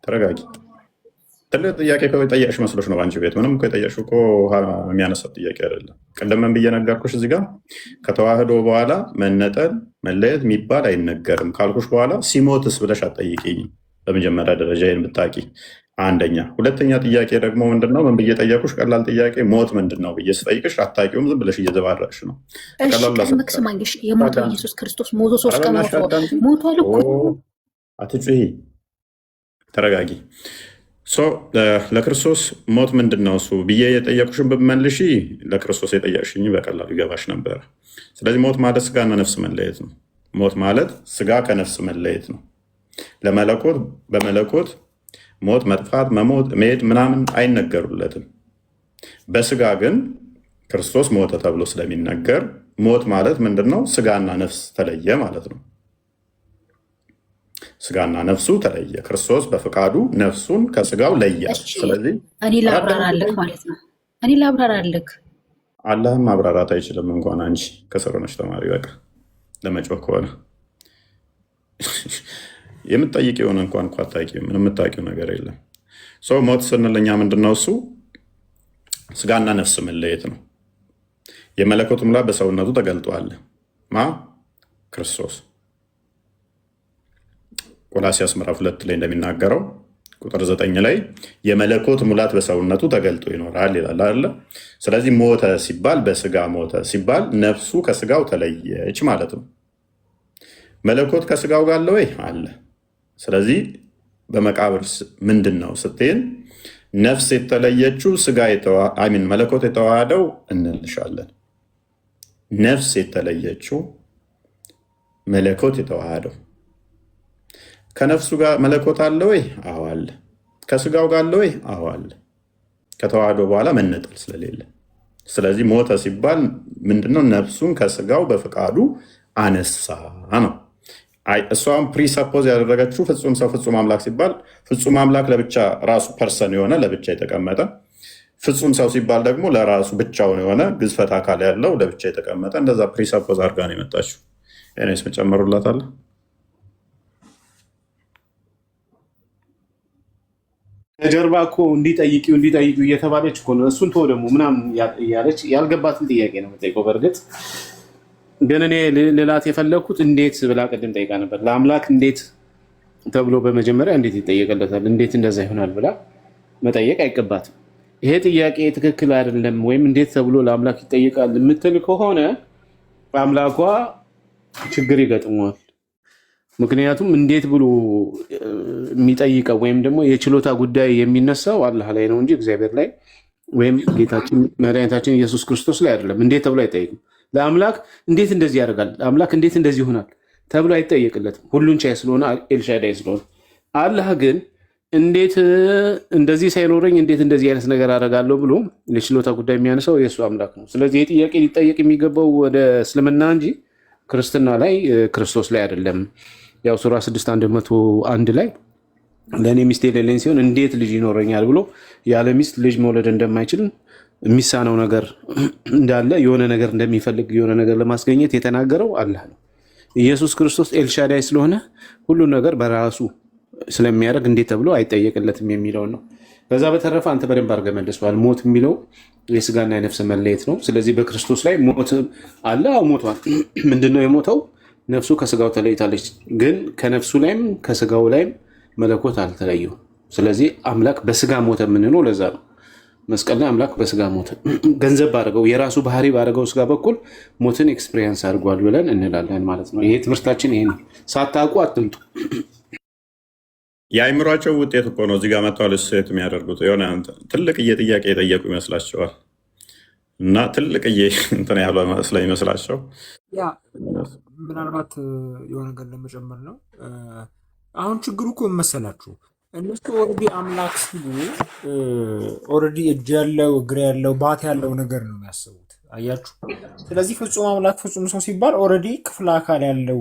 ተረጋጊ። ትልቅ ጥያቄ ጠየቅሽ መስሎሽ ነው በአንቺ ቤት። ምንም እኮ የጠየቅሽው እኮ የሚያነሳው ጥያቄ አይደለም። ቅድም ምን ብዬ ነገርኩሽ? እዚህ ጋር ከተዋህዶ በኋላ መነጠል መለየት የሚባል አይነገርም ካልኩሽ በኋላ ሲሞትስ ብለሽ አትጠይቂኝም። በመጀመሪያ ደረጃ ይህን ብታቂ አንደኛ። ሁለተኛ ጥያቄ ደግሞ ምንድነው? ምን ብዬ ጠየቁሽ? ቀላል ጥያቄ ሞት ምንድን ነው ብዬ ስጠይቅሽ አታውቂውም። ዝም ብለሽ እየዘባረቅሽ ነው።
ቀድመክ ስማኝ። የሞተው ኢየሱስ ክርስቶስ ሞቶ 3 ቀን ሞቷል እኮ።
አትጩሂ፣ ተረጋጊ። ለክርስቶስ ሞት ምንድን ነው እሱ ብዬ የጠየቁሽን ብመልሺ ለክርስቶስ የጠየቅሽኝ በቀላሉ ይገባሽ ነበረ። ስለዚህ ሞት ማለት ስጋና ነፍስ መለየት ነው። ሞት ማለት ስጋ ከነፍስ መለየት ነው። ለመለኮት በመለኮት ሞት፣ መጥፋት፣ መሞት፣ መሄድ ምናምን አይነገሩለትም። በስጋ ግን ክርስቶስ ሞተ ተብሎ ስለሚነገር ሞት ማለት ምንድን ነው? ስጋና ነፍስ ተለየ ማለት ነው። ስጋና ነፍሱ ተለየ። ክርስቶስ በፍቃዱ ነፍሱን ከስጋው ለያል። ስለዚህ
እኔ ላብራራልህ ማለት ነው። እኔ ላብራራልህ።
አላህም ማብራራት አይችልም። እንኳን አንቺ ከስር ሆነሽ ተማሪ። በቃ ለመጮህ ከሆነ የምትጠይቂውን እንኳን እኮ አታውቂም። ምንም የምታውቂው ነገር የለም። ሰው ሞት ስንል እኛ ምንድነው? እሱ ስጋና ነፍስ መለየት ነው። የመለኮት ሙላት በሰውነቱ ተገልጧል። ክርስቶስ ቆላስይስ ምዕራፍ 2 ላይ እንደሚናገረው ቁጥር 9 ላይ የመለኮት ሙላት በሰውነቱ ተገልጦ ይኖራል ይላል አይደለ? ስለዚህ ሞተ ሲባል በስጋ ሞተ ሲባል ነፍሱ ከስጋው ተለየች ማለት ነው። መለኮት ከስጋው ጋር አለ ወይ? አለ። ስለዚህ በመቃብር ምንድን ነው ስትይን ነፍስ የተለየችው ስጋ መለኮት የተዋሃደው እንልሻለን። ነፍስ የተለየችው መለኮት የተዋሃደው ከነፍሱ ጋር መለኮት አለ ወይ? አዎ አለ። ከስጋው ጋር አለ ወይ? አዎ አለ። ከተዋህዶ በኋላ መነጠል ስለሌለ፣ ስለዚህ ሞተ ሲባል ምንድነው? ነፍሱን ከስጋው በፍቃዱ አነሳ ነው። እሷም ፕሪሰፖዝ ያደረገችው ፍጹም ሰው ፍጹም አምላክ ሲባል ፍጹም አምላክ ለብቻ ራሱ ፐርሰን የሆነ ለብቻ የተቀመጠ፣ ፍጹም ሰው ሲባል ደግሞ ለራሱ ብቻውን የሆነ ግዝፈት አካል ያለው ለብቻ የተቀመጠ፣ እንደዛ ፕሪሰፖዝ አድርጋ ነው የመጣችው። ኔስ መጨመሩላታለ።
ከጀርባ እኮ እንዲጠይቂው እየተባለች እኮ ነው። እሱን ተወው ደግሞ ምናምን እያለች ያልገባትን ጥያቄ ነው የምጠይቀው። በእርግጥ ግን እኔ ልላት የፈለግኩት እንዴት ብላ ቅድም ጠይቃ ነበር። ለአምላክ እንዴት ተብሎ በመጀመሪያ እንዴት ይጠየቅለታል? እንዴት እንደዛ ይሆናል ብላ መጠየቅ አይገባትም። ይሄ ጥያቄ ትክክል አይደለም ወይም እንዴት ተብሎ ለአምላክ ይጠይቃል የምትል ከሆነ አምላኳ ችግር ይገጥመዋል። ምክንያቱም እንዴት ብሎ የሚጠይቀው ወይም ደግሞ የችሎታ ጉዳይ የሚነሳው አላህ ላይ ነው እንጂ እግዚአብሔር ላይ ወይም ጌታችን መድኃኒታችን ኢየሱስ ክርስቶስ ላይ አይደለም። እንዴት ተብሎ አይጠይቅም። ለአምላክ እንዴት እንደዚህ ያደርጋል፣ አምላክ እንዴት እንደዚህ ይሆናል ተብሎ አይጠየቅለትም። ሁሉን ቻይ ስለሆነ ኤልሻዳይ ስለሆነ። አላህ ግን እንዴት እንደዚህ ሳይኖረኝ እንዴት እንደዚህ አይነት ነገር አደርጋለሁ ብሎ የችሎታ ጉዳይ የሚያነሳው የእሱ አምላክ ነው። ስለዚህ ይህ ጥያቄ ሊጠየቅ የሚገባው ወደ እስልምና እንጂ ክርስትና ላይ ክርስቶስ ላይ አይደለም። ያው ሱራ 6:101 ላይ ለእኔ ሚስት የሌለኝ ሲሆን እንዴት ልጅ ይኖረኛል ብሎ ያለ ሚስት ልጅ መውለድ እንደማይችል የሚሳነው ነገር እንዳለ የሆነ ነገር እንደሚፈልግ የሆነ ነገር ለማስገኘት የተናገረው አላህ ነው። ኢየሱስ ክርስቶስ ኤልሻዳይ ስለሆነ ሁሉን ነገር በራሱ ስለሚያደርግ እንዴት ተብሎ አይጠየቅለትም የሚለውን ነው። ከዛ በተረፈ አንተ በደንብ አድርገህ መልሰዋል። ሞት የሚለው የስጋና የነፍስ መለየት ነው። ስለዚህ በክርስቶስ ላይ ሞት አለ። አዎ ሞቷል። ምንድነው የሞተው? ነፍሱ ከስጋው ተለይታለች። ግን ከነፍሱ ላይም ከስጋው ላይም መለኮት አልተለየው። ስለዚህ አምላክ በስጋ ሞተ የምንለው ለዛ ነው። መስቀል ላይ አምላክ በስጋ ሞተ፣ ገንዘብ ባደረገው የራሱ ባህሪ ባደረገው ስጋ በኩል ሞትን ኤክስፒሪየንስ አድርጓል ብለን እንላለን ማለት ነው። ይሄ ትምህርታችን ይሄ ነው። ሳታውቁ አትምጡ።
የአይምሯቸው ውጤት እኮ ነው እዚህ ጋር መጥተዋል ሴት የሚያደርጉት የሆነ ትልቅዬ ጥያቄ የጠየቁ ይመስላቸዋል እና ትልቅዬ እንትን ያለ ስለሚመስላቸው
ያ ምናልባት የሆነ ነገር ለመጨመር ነው። አሁን ችግሩ እኮ መሰላችሁ እነሱ ኦልሬዲ አምላክ ሲሉ ኦልሬዲ እጅ ያለው እግር ያለው ባት ያለው ነገር ነው የሚያስቡት። አያችሁ። ስለዚህ ፍጹም አምላክ ፍጹም ሰው ሲባል ኦልሬዲ ክፍለ አካል ያለው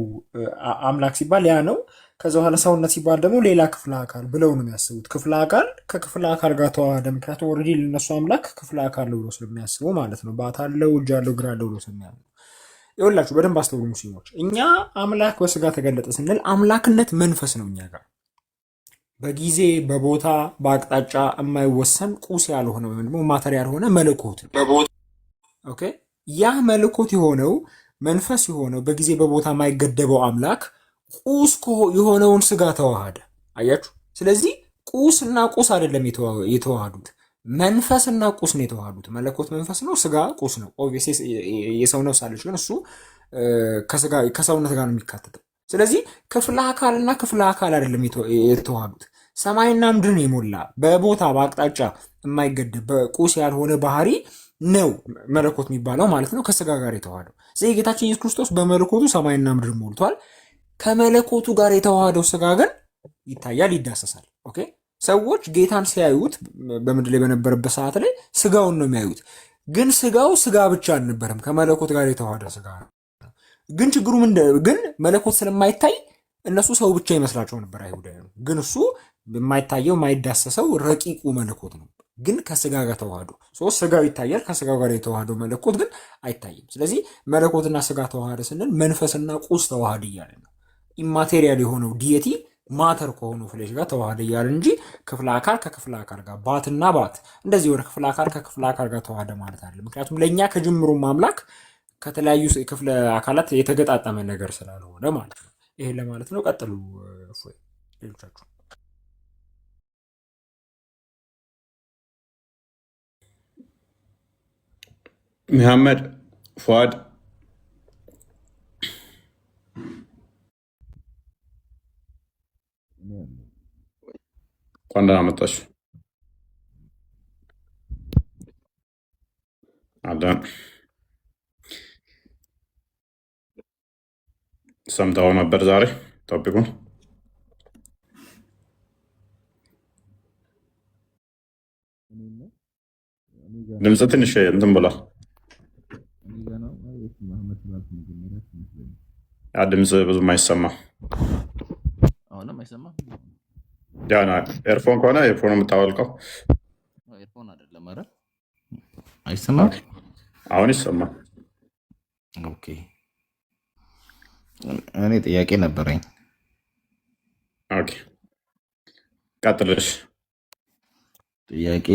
አምላክ ሲባል ያ ነው። ከዛ በኋላ ሰውነት ሲባል ደግሞ ሌላ ክፍለ አካል ብለው ነው የሚያስቡት። ክፍለ አካል ከክፍለ አካል ጋር ተዋህደ። ምክንያቱም ኦልሬዲ ለነሱ አምላክ ክፍለ አካል ብሎ ስለሚያስቡ ማለት ነው። ባት አለው እጅ ያለው እግር አለው ብሎ ስለሚያስቡ ይኸውላችሁ፣ በደንብ አስተውሉ ሙስሊሞች። እኛ አምላክ በስጋ ተገለጠ ስንል አምላክነት መንፈስ ነው እኛ ጋር በጊዜ በቦታ በአቅጣጫ የማይወሰን ቁስ ያልሆነ ወይም ደግሞ ማተር ያልሆነ መለኮት ነው። ኦኬ ያ መለኮት የሆነው መንፈስ የሆነው በጊዜ በቦታ የማይገደበው አምላክ ቁስ የሆነውን ስጋ ተዋሃደ። አያችሁ። ስለዚህ ቁስና ቁስ አይደለም የተዋሃዱት፣ መንፈስና ቁስ ነው የተዋሃዱት። መለኮት መንፈስ ነው፣ ስጋ ቁስ ነው። ኦብቪየስሊ የሰው ነፍስ አለች፣ ግን እሱ ከሰውነት ጋር ነው የሚካተተው። ስለዚህ ክፍለ አካልና ክፍለ አካል አይደለም የተዋሃዱት። ሰማይና ምድርን የሞላ በቦታ በአቅጣጫ የማይገደብ በቁስ ያልሆነ ባህሪ ነው መለኮት የሚባለው ማለት ነው፣ ከስጋ ጋር የተዋሃደው። ስለዚህ ጌታችን ኢየሱስ ክርስቶስ በመለኮቱ ሰማይና ምድር ሞልቷል። ከመለኮቱ ጋር የተዋሃደው ስጋ ግን ይታያል፣ ይዳሰሳል። ኦኬ ሰዎች ጌታን ሲያዩት በምድር ላይ በነበረበት ሰዓት ላይ ስጋውን ነው የሚያዩት። ግን ስጋው ስጋ ብቻ አልነበረም፣ ከመለኮት ጋር የተዋሃደ ስጋ ነው። ግን ችግሩ ግን መለኮት ስለማይታይ እነሱ ሰው ብቻ ይመስላቸው ነበር አይሁዳውያን። ግን እሱ የማይታየው የማይዳሰሰው ረቂቁ መለኮት ነው። ግን ከስጋ ጋር ተዋህዶ ስጋው ይታያል፣ ከስጋው ጋር የተዋህደው መለኮት ግን አይታይም። ስለዚህ መለኮትና ስጋ ተዋህደ ስንል መንፈስና ቁስ ተዋህድ እያለ ነው። ኢማቴሪያል የሆነው ዲየቲ ማተር ከሆነው ፍሌሽ ጋር ተዋህደ እያለ እንጂ ክፍለ አካል ከክፍለ አካል ጋር ባትና ባት እንደዚህ ወደ ክፍለ አካል ከክፍለ አካል ጋር ተዋህደ ማለት አለ። ምክንያቱም ለእኛ ከጅምሩ ማምላክ ከተለያዩ ክፍለ አካላት የተገጣጠመ ነገር ስላልሆነ ማለት ነው። ይሄን ለማለት ነው። ቀጥሉ ሌሎቻችሁ።
መሐመድ ፏድ እንኳን ደህና መጣችሁ። አዳን ሰምተው ነበር ዛሬ ቶፒኩን? ድምፅ ትንሽ እንትን ብሏል። ያ ድምፅ ብዙም አይሰማም። ኤርፎን ከሆነ ኤርፎን የምታወልቀው
አይሰማም።
አሁን ይሰማል።
ኦኬ እኔ ጥያቄ ነበረኝ።
ኦኬ ቀጥልሽ።
ጥያቄ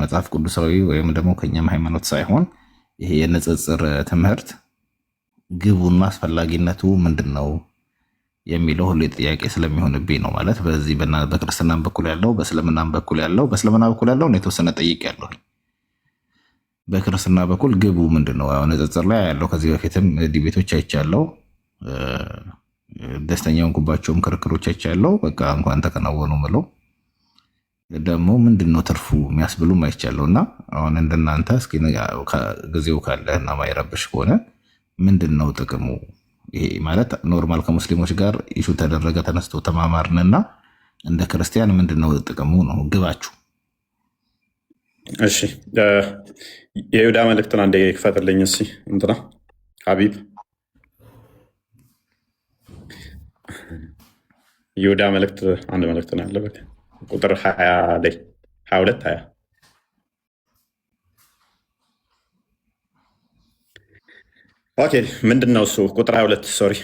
መጽሐፍ ቅዱሳዊ ወይም ደግሞ ከኛም ሃይማኖት ሳይሆን ይሄ የንጽጽር ትምህርት ግቡና አስፈላጊነቱ ምንድን ነው የሚለው ሁሌ ጥያቄ ስለሚሆንብኝ ነው። ማለት በዚህ በክርስትናም በኩል ያለው በእስልምናም በኩል ያለው የተወሰነ ጠይቅ ያለው በክርስትና በኩል ግቡ ምንድን ነው? ንጽጽር ላይ ያለው ከዚህ በፊትም ዲቤቶች አይቻለው፣ ደስተኛ ሆንኩባቸውም ክርክሮች አይቻለው። በቃ እንኳን ተከናወኑ ምለው ደግሞ ምንድን ነው ትርፉ የሚያስብሉም አይቻለው። እና አሁን እንደናንተ እስኪ ጊዜው ካለ እና ማይረብሽ ከሆነ ምንድን ነው ጥቅሙ? ይሄ ማለት ኖርማል ከሙስሊሞች ጋር ኢሹ ተደረገ ተነስቶ ተማማርንና እንደ ክርስቲያን ምንድን ነው ጥቅሙ ነው ግባችሁ?
እሺ የይሁዳ መልእክትን አንዴ ክፈትልኝ እስኪ እንትና ሀቢብ ይሁዳ መልእክት አንድ መልእክት ነው ያለበት ቁጥር 20 ላይ 22 20 ኦኬ ምንድን ነው እሱ ቁጥር 22 ሶሪ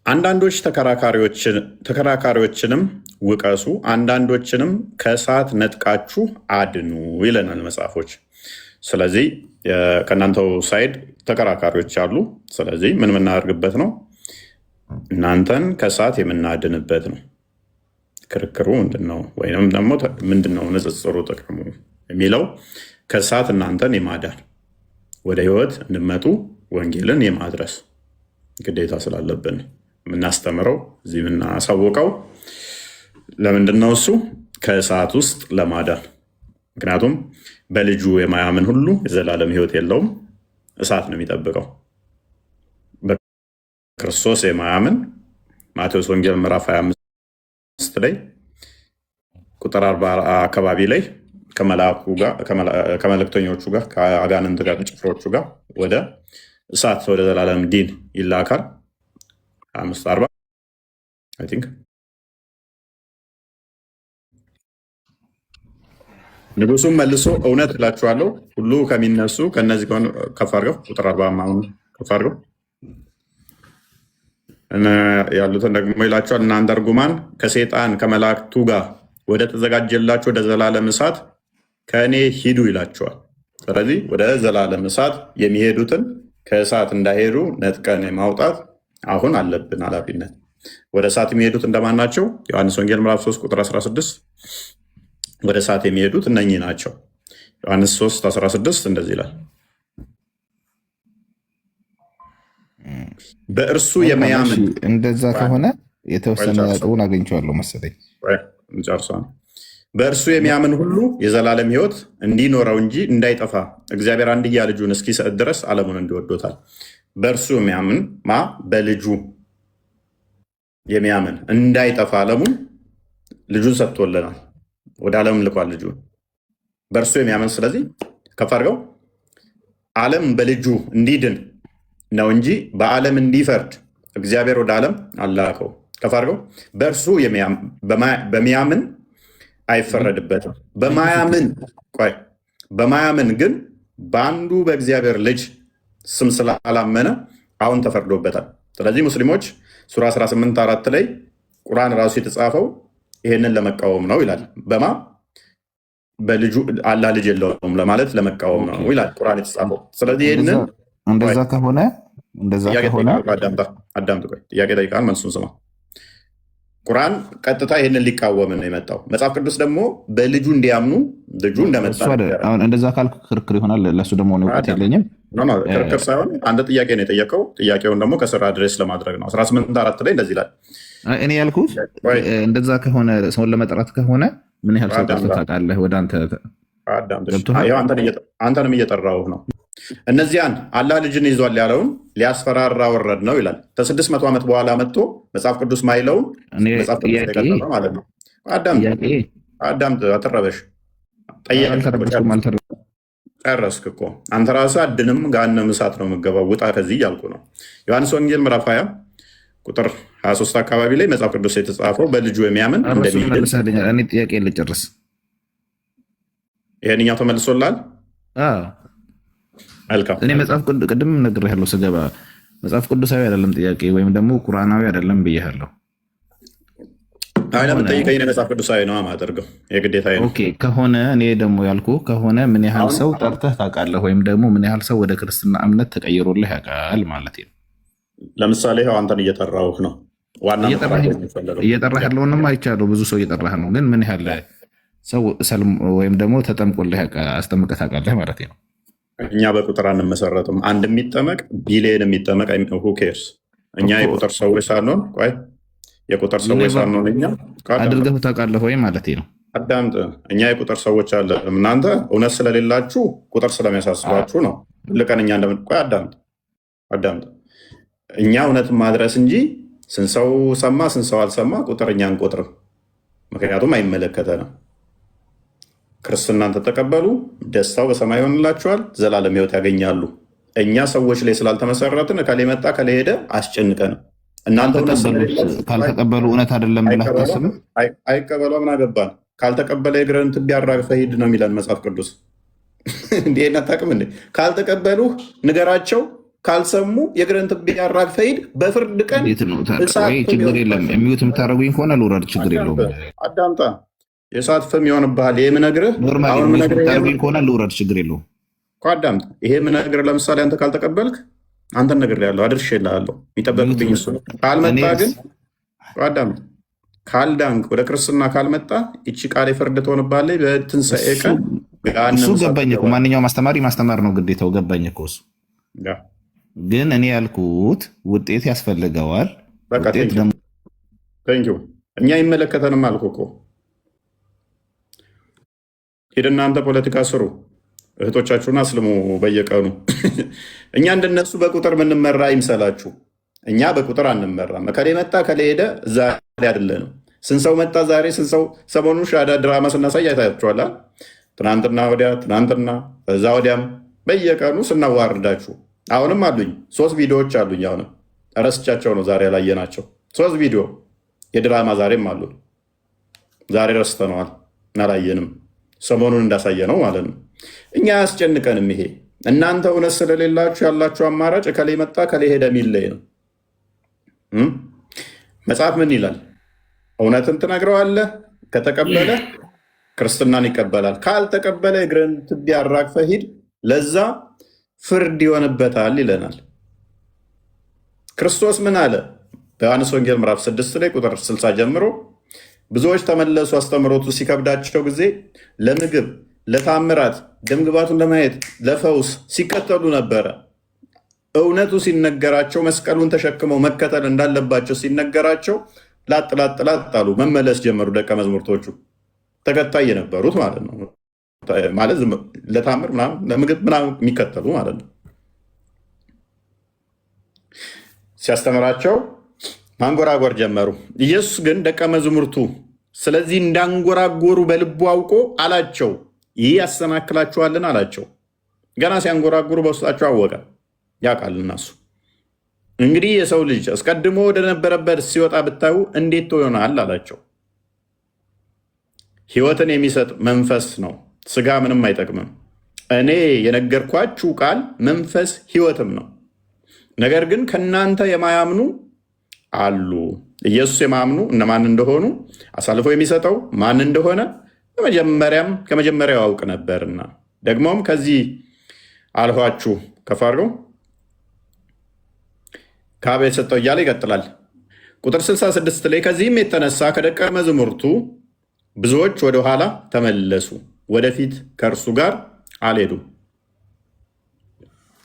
አንዳንዶች ተከራካሪዎችንም ውቀሱ፣ አንዳንዶችንም ከእሳት ነጥቃችሁ አድኑ ይለናል መጽሐፎች። ስለዚህ ከእናንተው ሳይድ ተከራካሪዎች አሉ። ስለዚህ ምን የምናደርግበት ነው? እናንተን ከእሳት የምናድንበት ነው። ክርክሩ ምንድን ነው? ወይም ደግሞ ምንድን ነው ንጽጽሩ ጥቅሙ የሚለው ከእሳት እናንተን የማዳን ወደ ህይወት እንድመጡ ወንጌልን የማድረስ ግዴታ ስላለብን የምናስተምረው እዚህ የምናሳውቀው ለምንድን ነው? እሱ ከእሳት ውስጥ ለማዳን። ምክንያቱም በልጁ የማያምን ሁሉ የዘላለም ህይወት የለውም፣ እሳት ነው የሚጠብቀው። በክርስቶስ የማያምን ማቴዎስ ወንጌል ምዕራፍ 25 ላይ ቁጥር 40 አካባቢ ላይ ከመልእክተኞቹ ጋር ከአጋንንት ጋር ከጭፍሮቹ ጋር ወደ እሳት ወደ ዘላለም ዲን ይላካል። 540 አይ ቲንክ ንጉሱም መልሶ እውነት እላችኋለሁ ሁሉ ከሚነሱ ከነዚህ ከፍ አድርገው ቁጥር 40 ከፍ አድርገው ያሉትን ደግሞ ይላቸዋል፣ እናንተ እርጉማን ከሴጣን ከመላእክቱ ጋር ወደ ተዘጋጀላችሁ ወደ ዘላለም እሳት ከእኔ ሂዱ ይላቸዋል። ስለዚህ ወደ ዘላለም እሳት የሚሄዱትን ከእሳት እንዳይሄዱ ነጥቀን ማውጣት አሁን አለብን ኃላፊነት። ወደ እሳት የሚሄዱት እንደማን ናቸው? ዮሐንስ ወንጌል ምዕራፍ 3 ቁጥር 16 ወደ እሳት የሚሄዱት እነኚህ ናቸው። ዮሐንስ 3:16 እንደዚህ ይላል፣ በእርሱ የማያምን
እንደዛ ከሆነ የተወሰነ ነጥቡን አግኝቼዋለሁ መሰለኝ።
ጨርሷ ነው። በእርሱ የሚያምን ሁሉ የዘላለም ሕይወት እንዲኖረው እንጂ እንዳይጠፋ እግዚአብሔር አንድያ ልጁን እስኪሰጥ ድረስ ዓለሙን እንዲወዶታል። በእርሱ የሚያምን በልጁ የሚያምን እንዳይጠፋ ዓለሙን ልጁን ሰጥቶልናል፣ ወደ ዓለም ልኳል ልጁን። በእርሱ የሚያምን ስለዚህ ከፍ አድርገው ዓለም በልጁ እንዲድን ነው እንጂ በዓለም እንዲፈርድ እግዚአብሔር ወደ ዓለም አላከው። ከፍ አድርገው በእርሱ በሚያምን አይፈረድበትም። በማያምን ግን በአንዱ በእግዚአብሔር ልጅ ስም ስላላመነ አሁን ተፈርዶበታል። ስለዚህ ሙስሊሞች ሱራ 18:4 ላይ ቁርአን ራሱ የተጻፈው ይሄንን ለመቃወም ነው ይላል። በልጁ አላህ ልጅ የለውም ለማለት ለመቃወም ነው ይላል ቁርአን የተጻፈው። ስለዚህ ይሄንን
እንደዛ ከሆነ
አዳምጥ፣ ቆይ ጥያቄ ጠይቃል፣ መልሱን ስማ። ቁርአን ቀጥታ ይህንን ሊቃወም ነው የመጣው። መጽሐፍ ቅዱስ ደግሞ በልጁ እንዲያምኑ ልጁ እንደመጣ
እንደዛ ካልኩ ክርክር ይሆናል። ለሱ ደግሞ እውቀት የለኝም።
ክርክር ሳይሆን አንድ ጥያቄ ነው የጠየቀው። ጥያቄውን ደግሞ ከስራ ድረስ ለማድረግ ነው። 18:4 ላይ እንደዚህ ይላል።
እኔ ያልኩት እንደዛ ከሆነ ሰውን ለመጥራት ከሆነ ምን ያህል ሰው ጠርተህ ታውቃለህ? ወደ አንተ
አንተንም እየጠራሁህ ነው። እነዚያን አላህ ልጅን ይዟል ያለውን ሊያስፈራራ ወረድ ነው ይላል። ከ600 ዓመት በኋላ መጥቶ መጽሐፍ ቅዱስ ማይለውን መጽሐፍ ቅዱስ የቀጠለው ማለት ነው። አዳምጥ፣ አትረበሽ። ጨረስክ እኮ አንተ ራስህ አድንም ገሃነመ እሳት ነው የምገባው፣ ውጣ ከዚህ እያልኩ ነው። ዮሐንስ ወንጌል ምዕራፍ 20 ቁጥር 23 አካባቢ ላይ መጽሐፍ ቅዱስ የተጻፈው በልጁ የሚያምን እንደሚድን።
እኔ ጥያቄ ልጨርስ።
ይሄንኛው ተመልሶላል።
እኔ መጽሐፍ ቅድም ነግሬሃለሁ ስገባ መጽሐፍ ቅዱሳዊ አይደለም ጥያቄ ወይም ደግሞ ቁርአናዊ አይደለም ብያለሁ።
ለምን ጠይቀኝ? መጽሐፍ ቅዱሳዊ ነው የማደርገው የግዴታ ነው
ከሆነ እኔ ደግሞ ያልኩ ከሆነ ምን ያህል ሰው ጠርተህ ታውቃለህ? ወይም ደግሞ ምን ያህል ሰው ወደ ክርስትና እምነት ተቀይሮልህ ያውቃል ማለት ነው።
ለምሳሌ ይኸው አንተን እየጠራሁህ ነው።
እየጠራህ ያለውንም አይቻለሁ። ብዙ ሰው እየጠራህ ነው። ግን ምን ያህል ሰው ወይም ደግሞ ተጠምቆልህ አስጠምቀህ ታውቃለህ ማለት ነው?
እኛ በቁጥር አንመሰረትም። አንድ የሚጠመቅ ቢሊየን የሚጠመቅ ሁኬርስ እኛ የቁጥር ሰዎች ሳንሆን የቁጥር ሰዎች ሳንሆን እኛ
አድርገህ ታውቃለህ ወይ ማለት ነው?
አዳምጥ። እኛ የቁጥር ሰዎች አለ። እናንተ እውነት ስለሌላችሁ ቁጥር ስለሚያሳስባችሁ ነው። ልቀን እኛ አዳምጥ። እኛ እውነትን ማድረስ እንጂ ስንት ሰው ሰማ ስንት ሰው አልሰማ ቁጥር እኛ አንቆጥርም። ምክንያቱም አይመለከተንም። ክርስትናን ተቀበሉ፣ ደስታው በሰማይ ይሆንላቸዋል፣ ዘላለም ሕይወት ያገኛሉ። እኛ ሰዎች ላይ ስላልተመሰረትን ከሌ መጣ ከሌ ሄደ አስጨንቀንም። እናንተ
ካልተቀበሉ እውነት አይደለም ብለህ አታስብም?
አይቀበሉ ምን አገባን? ካልተቀበለ የእግርህን ትቢያ አራግፈህ ሂድ ነው የሚለን መጽሐፍ ቅዱስ። እንዲህ አታውቅም እንዴ? ካልተቀበሉ ንገራቸው፣ ካልሰሙ የእግርን ትቢያ አራግፈህ ሂድ። በፍርድ ቀን
ችግር የለም። የሚዩት የምታደርጉኝ ከሆነ ልውረድ፣ ችግር የለውም።
አዳምጣ። የእሳት ፍም ይሆንብሃል። ይሄ ምነግርህ
የምታደርጉኝ ከሆነ ልውረድ፣ ችግር የለውም
እኮ አዳምጣ። ይሄ ምነግርህ ለምሳሌ አንተ ካልተቀበልክ አንተን ነግሬሃለሁ፣ አድርሼልሃለሁ። የሚጠበቅብኝ እሱ ነው። ካልመጣ ግን አዳምጣ፣ ካልዳንክ ወደ ክርስትና ካልመጣ ይቺ ቃል የፍርድ ትሆንብሃለች በትንሣኤ ቀን።
እሱ ገባኝ እኮ ማንኛውም አስተማሪ ማስተማር ነው ግዴታው። ገባኝ እኮ እሱ ግን እኔ ያልኩት ውጤት ያስፈልገዋል።
እኛ ይመለከተንም አልኩ እኮ። ሂድ እናንተ ፖለቲካ ስሩ፣ እህቶቻችሁን አስልሙ በየቀኑ። እኛ እንደነሱ በቁጥር ምንመራ ይምሰላችሁ። እኛ በቁጥር አንመራም። ከሌ መጣ ከሌ ሄደ እዛ አይደለንም። ስንት ሰው መጣ ዛሬ፣ ስንት ሰው ሰሞኑን ሻዳ ድራማ ስናሳይ አይታችኋል። ትናንትና ወዲያ፣ ትናንትና እዛ ወዲያም በየቀኑ ስናዋርዳችሁ። አሁንም አሉኝ 3 ቪዲዮዎች አሉኝ። አሁንም ረስቻቸው ነው ዛሬ ያላየናቸው 3 ቪዲዮ የድራማ ዛሬም አሉ። ዛሬ ረስተነዋል አላየንም። ሰሞኑን እንዳሳየ ነው ማለት ነው። እኛ አያስጨንቀንም ይሄ። እናንተ እውነት ስለሌላችሁ ያላችሁ አማራጭ ከሌ መጣ ከሌ ሄደ የሚለይ ነው። መጽሐፍ ምን ይላል? እውነትን ትነግረዋለህ፣ ከተቀበለ ክርስትናን ይቀበላል፣ ካልተቀበለ እግርን ትቢያ አራግፈህ ሂድ፣ ለዛ ፍርድ ይሆንበታል ይለናል። ክርስቶስ ምን አለ? በዮሐንስ ወንጌል ምዕራፍ 6 ላይ ቁጥር 60 ጀምሮ ብዙዎች ተመለሱ፣ አስተምሮቱ ሲከብዳቸው ጊዜ ለምግብ፣ ለታምራት፣ ደምግባቱን ለማየት፣ ለፈውስ ሲከተሉ ነበረ። እውነቱ ሲነገራቸው፣ መስቀሉን ተሸክመው መከተል እንዳለባቸው ሲነገራቸው ላጥ ላጥ ላጥ አሉ፣ መመለስ ጀመሩ። ደቀ መዝሙርቶቹ ተከታይ የነበሩት ማለት ነው። ማለት ለታምር ምናምን ለምግብ ምናምን የሚከተሉ ማለት ነው። ሲያስተምራቸው ማንጎራጎር ጀመሩ። ኢየሱስ ግን ደቀ መዝሙርቱ ስለዚህ እንዳንጎራጎሩ በልቡ አውቆ አላቸው፣ ይህ ያሰናክላችኋልን አላቸው። ገና ሲያንጎራጉሩ በውስጣቸው አወቀ። ያውቃል እናሱ። እንግዲህ የሰው ልጅ አስቀድሞ ወደ ነበረበት ሲወጣ ብታዩ እንዴት ትሆናል አላቸው። ሕይወትን የሚሰጥ መንፈስ ነው፣ ስጋ ምንም አይጠቅምም። እኔ የነገርኳችሁ ቃል መንፈስ ሕይወትም ነው። ነገር ግን ከእናንተ የማያምኑ አሉ። ኢየሱስ የማያምኑ እነማን እንደሆኑ አሳልፎ የሚሰጠው ማን እንደሆነ ከመጀመሪያው አውቅ ነበርና ደግሞም ከዚህ አልኋችሁ። ከፍ አድርገው ከአብ የሰጠው እያለ ይቀጥላል። ቁጥር 66 ላይ ከዚህም የተነሳ ከደቀ መዛሙርቱ ብዙዎች ወደኋላ ተመለሱ፣ ወደፊት ከእርሱ ጋር አልሄዱም።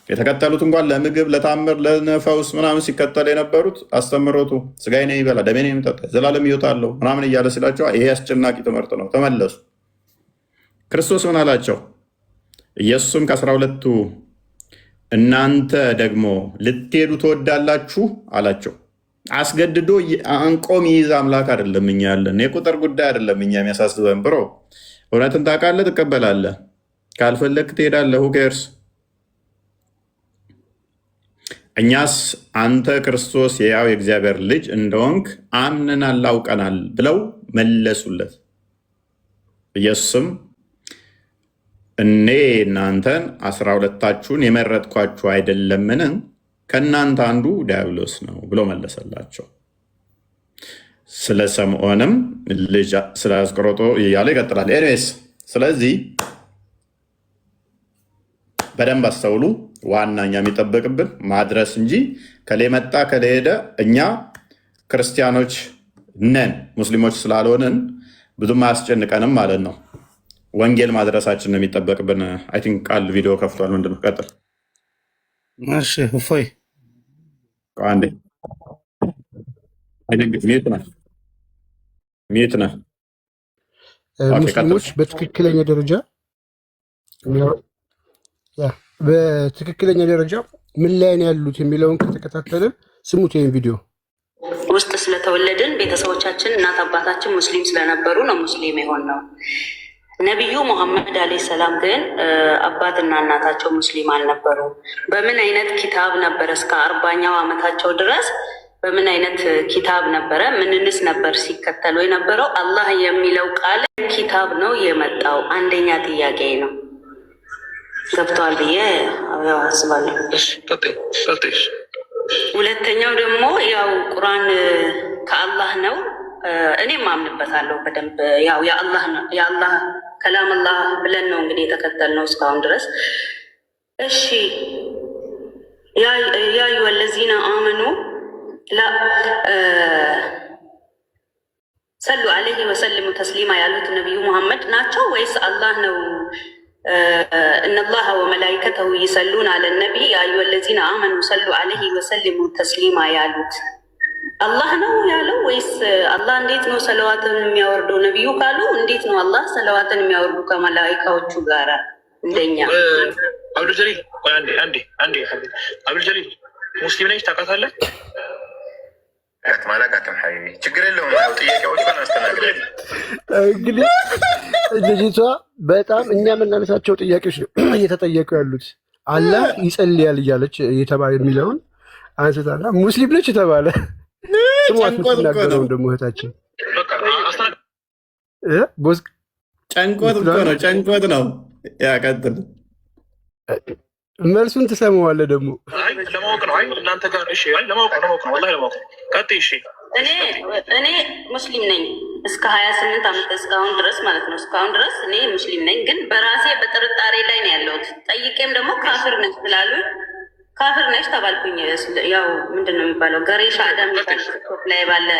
የተከተሉት እንኳን ለምግብ፣ ለታምር፣ ለፈውስ ምናምን ሲከተል የነበሩት አስተምሮቱ ስጋዬን የሚበላ ደሜን የሚጠጣ ዘላለም ሕይወት አለው ምናምን እያለ ሲላቸው ይሄ አስጨናቂ ትምህርት ነው፣ ተመለሱ። ክርስቶስ ምን አላቸው? ኢየሱስም ከ12ቱ እናንተ ደግሞ ልትሄዱ ትወዳላችሁ አላቸው። አስገድዶ አንቆ ሚይዝ አምላክ አይደለም እኛ ያለን። የቁጥር ጉዳይ አይደለም እኛ የሚያሳስበን። ብሮ እውነትን ታውቃለህ፣ ትቀበላለህ። ካልፈለግ ትሄዳለህ። ሁ ኬርስ? እኛስ አንተ ክርስቶስ የሕያው የእግዚአብሔር ልጅ እንደሆንክ አምነናል፣ አውቀናል ብለው መለሱለት። ኢየሱስም እኔ እናንተን 12ታችሁን የመረጥኳችሁ አይደለምን? ከእናንተ አንዱ ዲያብሎስ ነው ብሎ መለሰላቸው። ስለ ስምዖንም ልጅ ስለ አስቆሮቱ እያለ ይቀጥላል። ኤኒዌይስ ስለዚህ በደንብ አስተውሉ። ዋና እኛ የሚጠበቅብን ማድረስ እንጂ ከሌ መጣ ከሌ ሄደ። እኛ ክርስቲያኖች ነን፣ ሙስሊሞች ስላልሆንን ብዙም አያስጨንቀንም ማለት ነው። ወንጌል ማድረሳችን ነው የሚጠበቅብን። አይ ቲንክ ቃል ቪዲዮ ከፍቷል። ምንድን ነው? ቀጥል።
እሺ እፎይ
አንዴ ሚዩት ነህ።
ሙስሊሞች በትክክለኛ ደረጃ ምን ላይ ነው ያሉት የሚለውን ከተከታተልን ስሙት ይህን ቪዲዮ።
ውስጥ ስለተወለድን ቤተሰቦቻችን እናት አባታችን ሙስሊም ስለነበሩ ነው ሙስሊም የሆን ነው። ነቢዩ ሙሐመድ አለይሂ ሰላም ግን አባትና እናታቸው ሙስሊም አልነበሩ። በምን አይነት ኪታብ ነበረ እስከ 40ኛው ዓመታቸው ድረስ በምን አይነት ኪታብ ነበረ? ምንንስ ነበር ሲከተሉ የነበረው? አላህ የሚለው ቃል ኪታብ ነው የመጣው? አንደኛ ጥያቄ ነው። ገብተዋል ብዬ ያው አስባለሁ። ሁለተኛው ደግሞ ያው ቁርአን ከአላህ ነው፣ እኔም አምንበታለሁ በደንብ። ያው የአላህ ከላም አላህ ብለን ነው እንግዲህ የተከተልነው እስካሁን ድረስ። እሺ ያ አዩሀ ለዚነ አመኑ ሰሉ አለይሂ ወሰልሙ ተስሊማ ያሉት ነቢዩ ሙሐመድ ናቸው ወይስ አላህ ነው? እነላሀ ወመላይከተሁ ይሰሉን አለ ነቢይ ያ አዩሀ ለዚነ አመኑ ሰሉ አለይሂ ወሰልሙ ተስሊማ ያሉት አላህ ነው ያለው ወይስ አላህ እንዴት ነው ሰለዋትን የሚያወርደው? ነቢዩ ካሉ እንዴት ነው አላህ ሰለዋትን የሚያወርዱ ከመላይካዎቹ ጋራ እንደኛ?
አብዱልጀሊል አንዴ አብዱልጀሊል ሙስሊም ነች ታውቃታለህ?
ማላቃትም ሀቢቢ ችግር የለውም። ጥያቄዎቿን አስተናግድ።
እንግዲህ ልጅቷ በጣም እኛ የምናነሳቸው ጥያቄዎች ነው እየተጠየቁ ያሉት። አላህ ይጸልያል እያለች እየተባለ የሚለውን አንስታና ሙስሊም ነች የተባለ ስሟት ምትናገረውን ደግሞ እህታችን
ጨንቆት ነው ያቀጥል።
መልሱን ትሰማዋለህ ደግሞ
ለማወቅ ነው። እናንተ ጋር እሺ፣ ለማወቅ ነው። ወላሂ ለማወቅ ቀጥይ። እሺ
እኔ ሙስሊም ነኝ እስከ 28 ዓመት እስካሁን ድረስ ማለት ነው። እስካሁን ድረስ እኔ ሙስሊም ነኝ፣ ግን በራሴ በጥርጣሬ ላይ ነው ያለሁት። ጠይቄም ደግሞ ካፍር ነች ስላሉ ካፍር ነች ተባልኩኝ። ያው ምንድን ነው የሚባለው ገሬሻ አዳም ቶፕ ላይ ባለ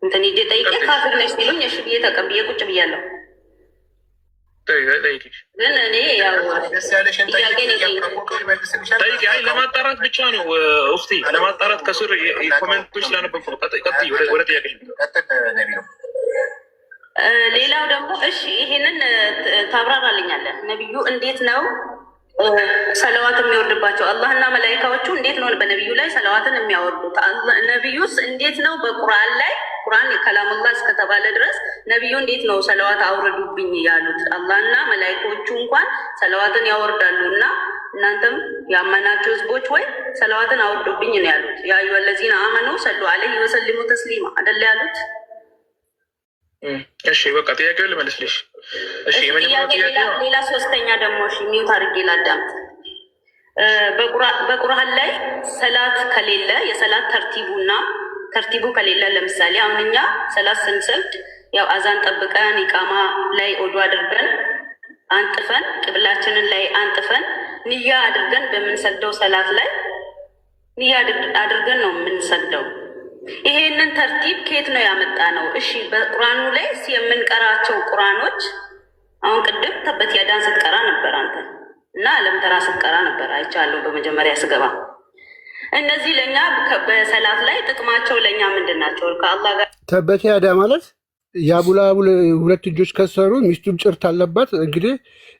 እንትን ሄጄ ጠይቄ ካፍር ነች ሲሉኝ እሺ ብዬ ተቀብዬ ቁጭ ብያለሁ። ግን እኔ ያው
ለማጣራት ብቻ ነው ኡፍቲ፣ ለማጣራት ከስር ኮሜንቶች ስላነበብኩ ነው። ቀጥይ ወደ ጥያቄ።
ሌላው ደግሞ እሺ ይሄንን ታብራራልኛለህ። ነቢዩ እንዴት ነው ሰለዋት የሚወርድባቸው? አላህና መላኢካዎቹ እንዴት ነው በነቢዩ ላይ ሰለዋትን የሚያወርዱት? ነቢዩስ እንዴት ነው በቁርአን ላይ ቁርአን ከላሙላህ እስከተባለ ድረስ ነቢዩ እንዴት ነው ሰለዋት አውርዱብኝ ያሉት? አላህና መላኢካዎቹ እንኳን ሰለዋትን ያወርዳሉ እና እናንተም ያመናችሁ ህዝቦች ወይ ሰለዋትን አውርዱብኝ ነው ያሉት። ያ አዩሀ ለዚነ አመኑ ሰሉ አለይሂ ወሰልሙ ተስሊማ አይደል ያሉት?
እሺ በቃ ጥያቄውን ልመልስልሽ። እሺ
ሌላ ሶስተኛ ደግሞ እሺ ሚውት አድርጌ ላዳምጥ። በቁርአን ላይ ሰላት ከሌለ የሰላት ተርቲቡ ከሌለ ለምሳሌ አሁን እኛ ሰላት ስንሰግድ ያው አዛን ጠብቀን ኢቃማ ላይ ኦዱ አድርገን አንጥፈን ቅብላችንን ላይ አንጥፈን ንያ አድርገን በምንሰግደው ሰላት ላይ ንያ አድርገን ነው የምንሰግደው። ይሄንን ተርቲብ ከየት ነው ያመጣ ነው? እሺ በቁርአኑ ላይ የምንቀራቸው ቁርአኖች አሁን ቅድም ተበት ያዳን ስትቀራ ነበር አንተ እና አለም ተራ ስትቀራ ነበር አይቻለሁ በመጀመሪያ ስገባ። እነዚህ ለኛ በሰላት ላይ ጥቅማቸው ለኛ ምንድን ናቸው? ከአላህ ጋር
ተበት ያዳ ማለት የአቡላቡል ሁለት እጆች ከሰሩ ሚስቱም ጭርት አለባት። እንግዲህ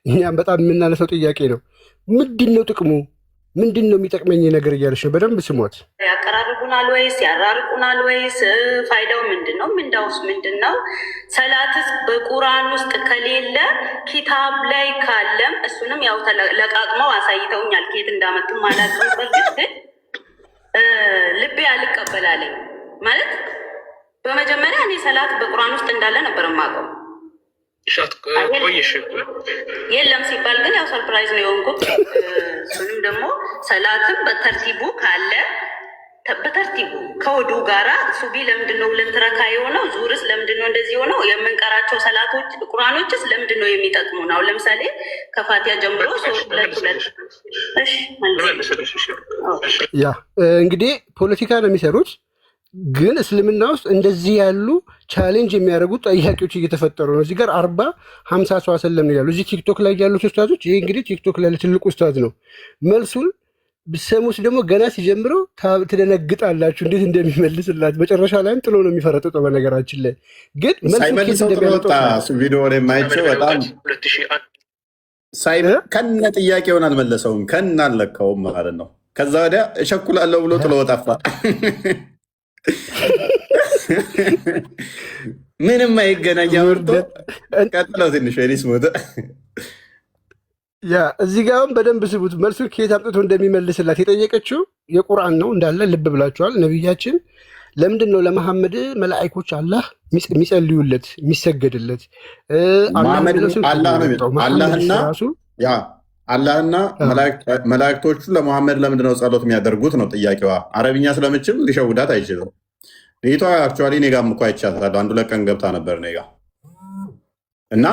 እኛም በጣም የምናነሳው ጥያቄ ነው። ምንድን ነው ጥቅሙ? ምንድን ነው የሚጠቅመኝ ነገር እያለች ነው። በደንብ ስሞት።
ያቀራርቡናል ወይስ ያራርቁናል ወይስ ፋይዳው ምንድን ነው? ምንዳውስ ምንድን ነው? ሰላትስ በቁርአን ውስጥ ከሌለ ኪታብ ላይ ካለም እሱንም ያው ለቃቅመው አሳይተውኛል። ከየት እንዳመጡም አላውቅም። በርግጥ ግን ልቤ አልቀበላለኝ ማለት በመጀመሪያ እኔ ሰላት በቁርአን ውስጥ እንዳለ ነበር የማውቀው። የለም ሲባል ግን ያው ሰርፕራይዝ ነው የሆንኩት። እሱንም ደግሞ ሰላትም በተርቲቡ ካለ በተርቲቡ ከወዱ ጋራ ሱቢ ለምንድን ነው ሁለት ረካ የሆነው? ዙርስ ለምንድን ነው እንደዚህ የሆነው? የምንቀራቸው ሰላቶች ቁርአኖችስ ለምንድን ነው የሚጠቅሙ ነው? ለምሳሌ ከፋቲያ ጀምሮ ሁለት
ያ እንግዲህ ፖለቲካ ነው የሚሰሩት። ግን እስልምና ውስጥ እንደዚህ ያሉ ቻሌንጅ የሚያደርጉት ጠያቂዎች እየተፈጠሩ ነው። እዚህ ጋር 40-50 ሰው አሰለም ይላሉ። እዚህ ቲክቶክ ላይ ያሉት ኡስታዞች፣ ይሄ እንግዲህ ቲክቶክ ላይ ትልቁ ኡስታዝ ነው። መልሱን ብሰሙት ደግሞ ገና ሲጀምረው ትደነግጣላችሁ እንዴት እንደሚመልስላችሁ። መጨረሻ ላይም ጥሎ ነው የሚፈረጥጠው። በነገራችን ላይ ግን
ሳይመልሰው ጥሎወጣ ቪዲዮ ላይ የማይቸው በጣም ከነ ጥያቄውን አልመለሰውም፣ ከነ አልለካውም ማለት ነው። ከዛ ወዲያ እሸኩላለሁ ብሎ ጥሎ ጠፋ። ምንም አይገናኝ አምርቶ ቀጥለው ትንሽ ኒስ ሞተ።
ያ እዚህ ጋርም በደንብ ስቡት። መልሱን ከየት አምጥቶ እንደሚመልስላት የጠየቀችው የቁርአን ነው እንዳለ ልብ ብላችኋል። ነቢያችን ለምንድን ነው ለመሐመድ መላእኮች አላህ የሚጸልዩለት የሚሰገድለት?
አላህና አላህና መላእክቶቹ ለመሐመድ ለምንድነው ጸሎት የሚያደርጉት ነው ጥያቄዋ። አረብኛ ስለምችል ሊሸውዳት አይችልም። ልጅቷ አክቹዋሊ እኔ ጋርም እኮ አይቻታለሁ። አንዱ ለቀን ገብታ ነበር እኔ ጋር እና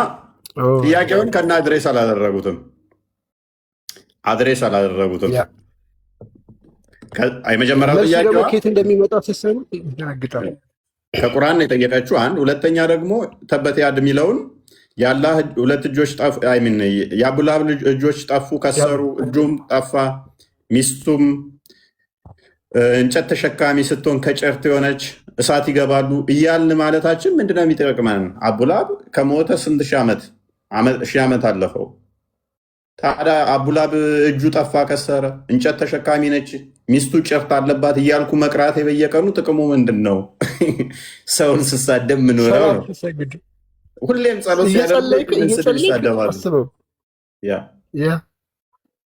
ጥያቄውን ከና አድሬስ አላደረጉትም። የመጀመሪያው ጥያቄዋ
ከየት እንደሚመጣ ሲሰሙ ይደነግጣል።
ከቁርአን የጠየቀችው አንድ፣ ሁለተኛ ደግሞ ተበት ያድ የሚለውን የአላህ ሁለት እጆች ጠፉ፣ የአቡላብ እጆች ጠፉ፣ ከሰሩ፣ እጁም ጠፋ፣ ሚስቱም እንጨት ተሸካሚ ስትሆን ከጨርት የሆነች እሳት ይገባሉ እያልን ማለታችን ምንድነው የሚጠቅመን? አቡላብ ከሞተ ስንት ሺህ ዓመት አለፈው። ታዲያ አቡላብ እጁ ጠፋ፣ ከሰረ፣ እንጨት ተሸካሚ ነች፣ ሚስቱ ጭርት አለባት እያልኩ መቅራት በየቀኑ ጥቅሙ ምንድን ነው? ሰውን ስሳደብ ምኖረው ነው። ሁሌም ጸሎት ሲያደርጉ ይሳደባሉ።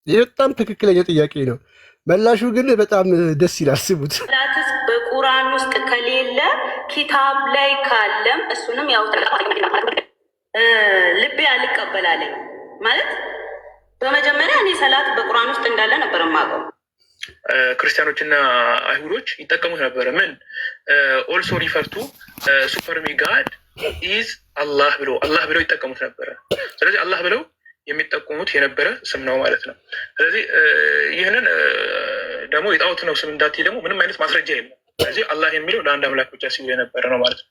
ይህ በጣም ትክክለኛ ጥያቄ ነው። መላሹ ግን በጣም ደስ ይላል። ስቡት
ላትስ በቁርአን ውስጥ ከሌለ ኪታብ ላይ ካለም እሱንም ያው ልቤ አልቀበላለኝ ማለት በመጀመሪያ እኔ ሰላት በቁርአን ውስጥ እንዳለ ነበር የማውቀው።
ክርስቲያኖችና አይሁዶች ይጠቀሙት ነበረ። ምን ኦልሶ ሪፈርቱ ሱፐርሚ ጋድ ኢዝ አላህ ብለው ይጠቀሙት ነበረ። ስለዚህ አላህ ብለው የሚጠቀሙት የነበረ ስም ነው ማለት ነው። ስለዚህ ይህንን ደግሞ የጣዖት ነው ስም እንዳትይ ደግሞ ምንም አይነት ማስረጃ የለም። ስለዚህ አላህ የሚለው ለአንድ አምላክ ብቻ ሲሉ የነበረ ነው ማለት ነው።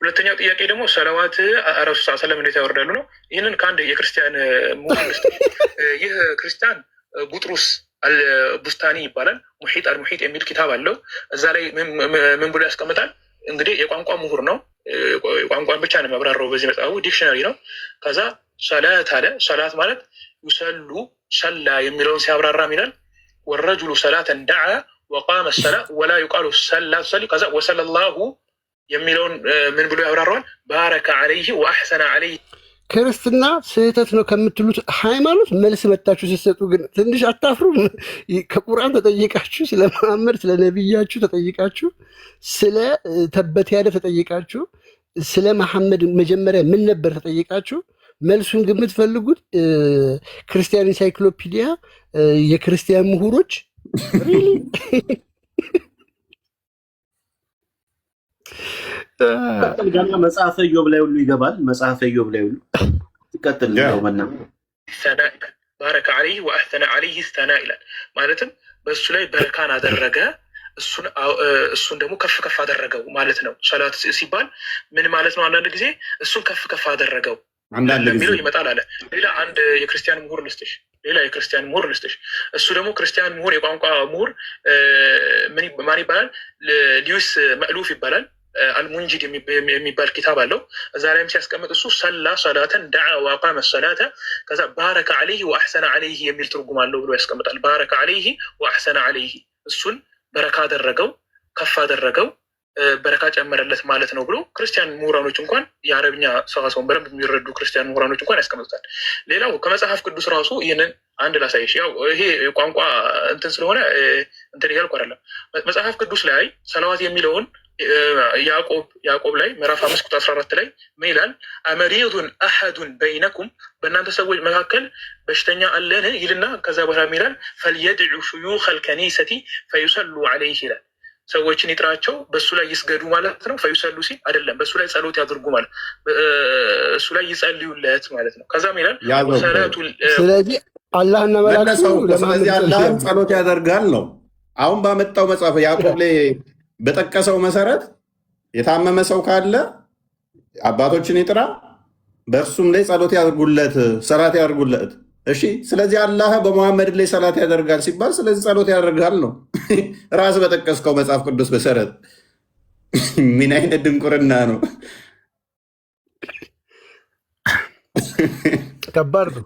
ሁለተኛው ጥያቄ ደግሞ ሰለዋት ረሱል ሰለም እንዴት ያወርዳሉ ነው። ይህንን ከአንድ የክርስቲያን ሙስሊም ይህ ክርስቲያን ቡጥሩስ አልቡስታኒ ይባላል። ሙሒጥ አልሙሒጥ የሚል ኪታብ አለው። እዛ ላይ ምን ብሎ ያስቀምጣል? እንግዲህ የቋንቋ ምሁር ነው። ቋንቋን ብቻ ነው የሚያብራራው። በዚህ መጽሐፉ ዲክሽነሪ ነው። ከዛ ሰላት አለ። ሰላት ማለት ዩሰሉ ሰላ የሚለውን ሲያብራራ ይላል ወረጁሉ ሰላተን ደዓ ወቃመ ሰላ ወላ ዩቃሉ ሰላ ሰሊ። ከዛ ወሰለላሁ የሚለውን ምን ብሎ ያብራራዋል? ባረከ ዐለይህ ወአሕሰነ ዐለይህ።
ክርስትና ስህተት ነው ከምትሉት ሃይማኖት መልስ መታችሁ ሲሰጡ ግን ትንሽ አታፍሩም? ከቁርአን ተጠይቃችሁ፣ ስለ መሐመድ ስለ ነቢያችሁ ተጠይቃችሁ፣ ስለ ተበት ያለ ተጠይቃችሁ፣ ስለ መሐመድ መጀመሪያ ምን ነበር ተጠይቃችሁ፣ መልሱን ግን የምትፈልጉት ክርስቲያን ኢንሳይክሎፒዲያ የክርስቲያን ምሁሮች
መጽሐፈ ኢዮብ ላይ ሁሉ ይገባል። መጽሐፈ ኢዮብ ላይ ሁሉ ይቀጥል ነው መና
ባረከ ዐለይህ ወአሕሰነ ዐለይህ ሰና ይላል። ማለትም በእሱ ላይ በረካን አደረገ፣ እሱን ደግሞ ከፍ ከፍ አደረገው ማለት ነው። ሰላት ሲባል ምን ማለት ነው? አንዳንድ ጊዜ እሱን ከፍ ከፍ አደረገው የሚለው ይመጣል አለ። ሌላ የክርስቲያን ምሁር ልስጥሽ። እሱ ደግሞ ክርስቲያን ምሁር፣ የቋንቋ ምሁር ማን ይባላል? ሊዩስ መእሉፍ ይባላል። አልሙንጂድ የሚባል ኪታብ አለው። እዛ ላይም ሲያስቀምጥ እሱ ሰላ ሰላተን ደዓ ወአቃመ ሰላተ ከዛ ባረከ ዐለይህ ወአሕሰነ ዐለይህ የሚል ትርጉም አለው ብሎ ያስቀምጣል። ባረከ ዐለይህ ወአሕሰነ ዐለይህ እሱን በረካ አደረገው፣ ከፍ አደረገው፣ በረካ ጨመረለት ማለት ነው ብሎ ክርስቲያን ምሁራኖች እንኳን የአረብኛ ሰዋሰውን በደንብ የሚረዱ ክርስቲያን ምሁራኖች እንኳን ያስቀምጡታል። ሌላው ከመጽሐፍ ቅዱስ ራሱ ይህንን አንድ ላሳይሽ። ያው ይሄ ቋንቋ እንትን ስለሆነ እንትን እያልኩ አይደለም። መጽሐፍ ቅዱስ ላይ ሰለዋት የሚለውን ያዕቆብ ላይ ምዕራፍ 5 ቁጥር 14 ላይ ምን ይላል? አመሪዱን አሐዱን በይነኩም በእናንተ ሰዎች መካከል በሽተኛ አለን ይልና ከዛ በኋላ ምን ይላል? ፈልየድዑ ሹዩኽ አልከኒሰቲ ፈዩሰሉ ዐለይህ ይላል። ሰዎችን ይጥራቸው በእሱ ላይ ይስገዱ ማለት ነው። ፈዩሰሉ ሲል አይደለም፣ በእሱ ላይ ጸሎት ያድርጉ ማለት እሱ ላይ ይጸልዩለት ማለት ነው። ከዛም ይላል
ስለዚህ አላህና መላእክቱ
ስለዚህ አላህ ጸሎት ያደርጋል ነው። አሁን ባመጣው መጽሐፍ ያዕቆብ ላይ በጠቀሰው መሰረት የታመመ ሰው ካለ አባቶችን ይጥራ፣ በእርሱም ላይ ጸሎት ያደርጉለት፣ ሰላት ያደርጉለት። እሺ፣ ስለዚህ አላህ በመሐመድ ላይ ሰላት ያደርጋል ሲባል ስለዚህ ጸሎት ያደርጋል ነው። ራስ በጠቀስከው መጽሐፍ ቅዱስ መሰረት ምን አይነት ድንቁርና ነው?
ከባድ ነው።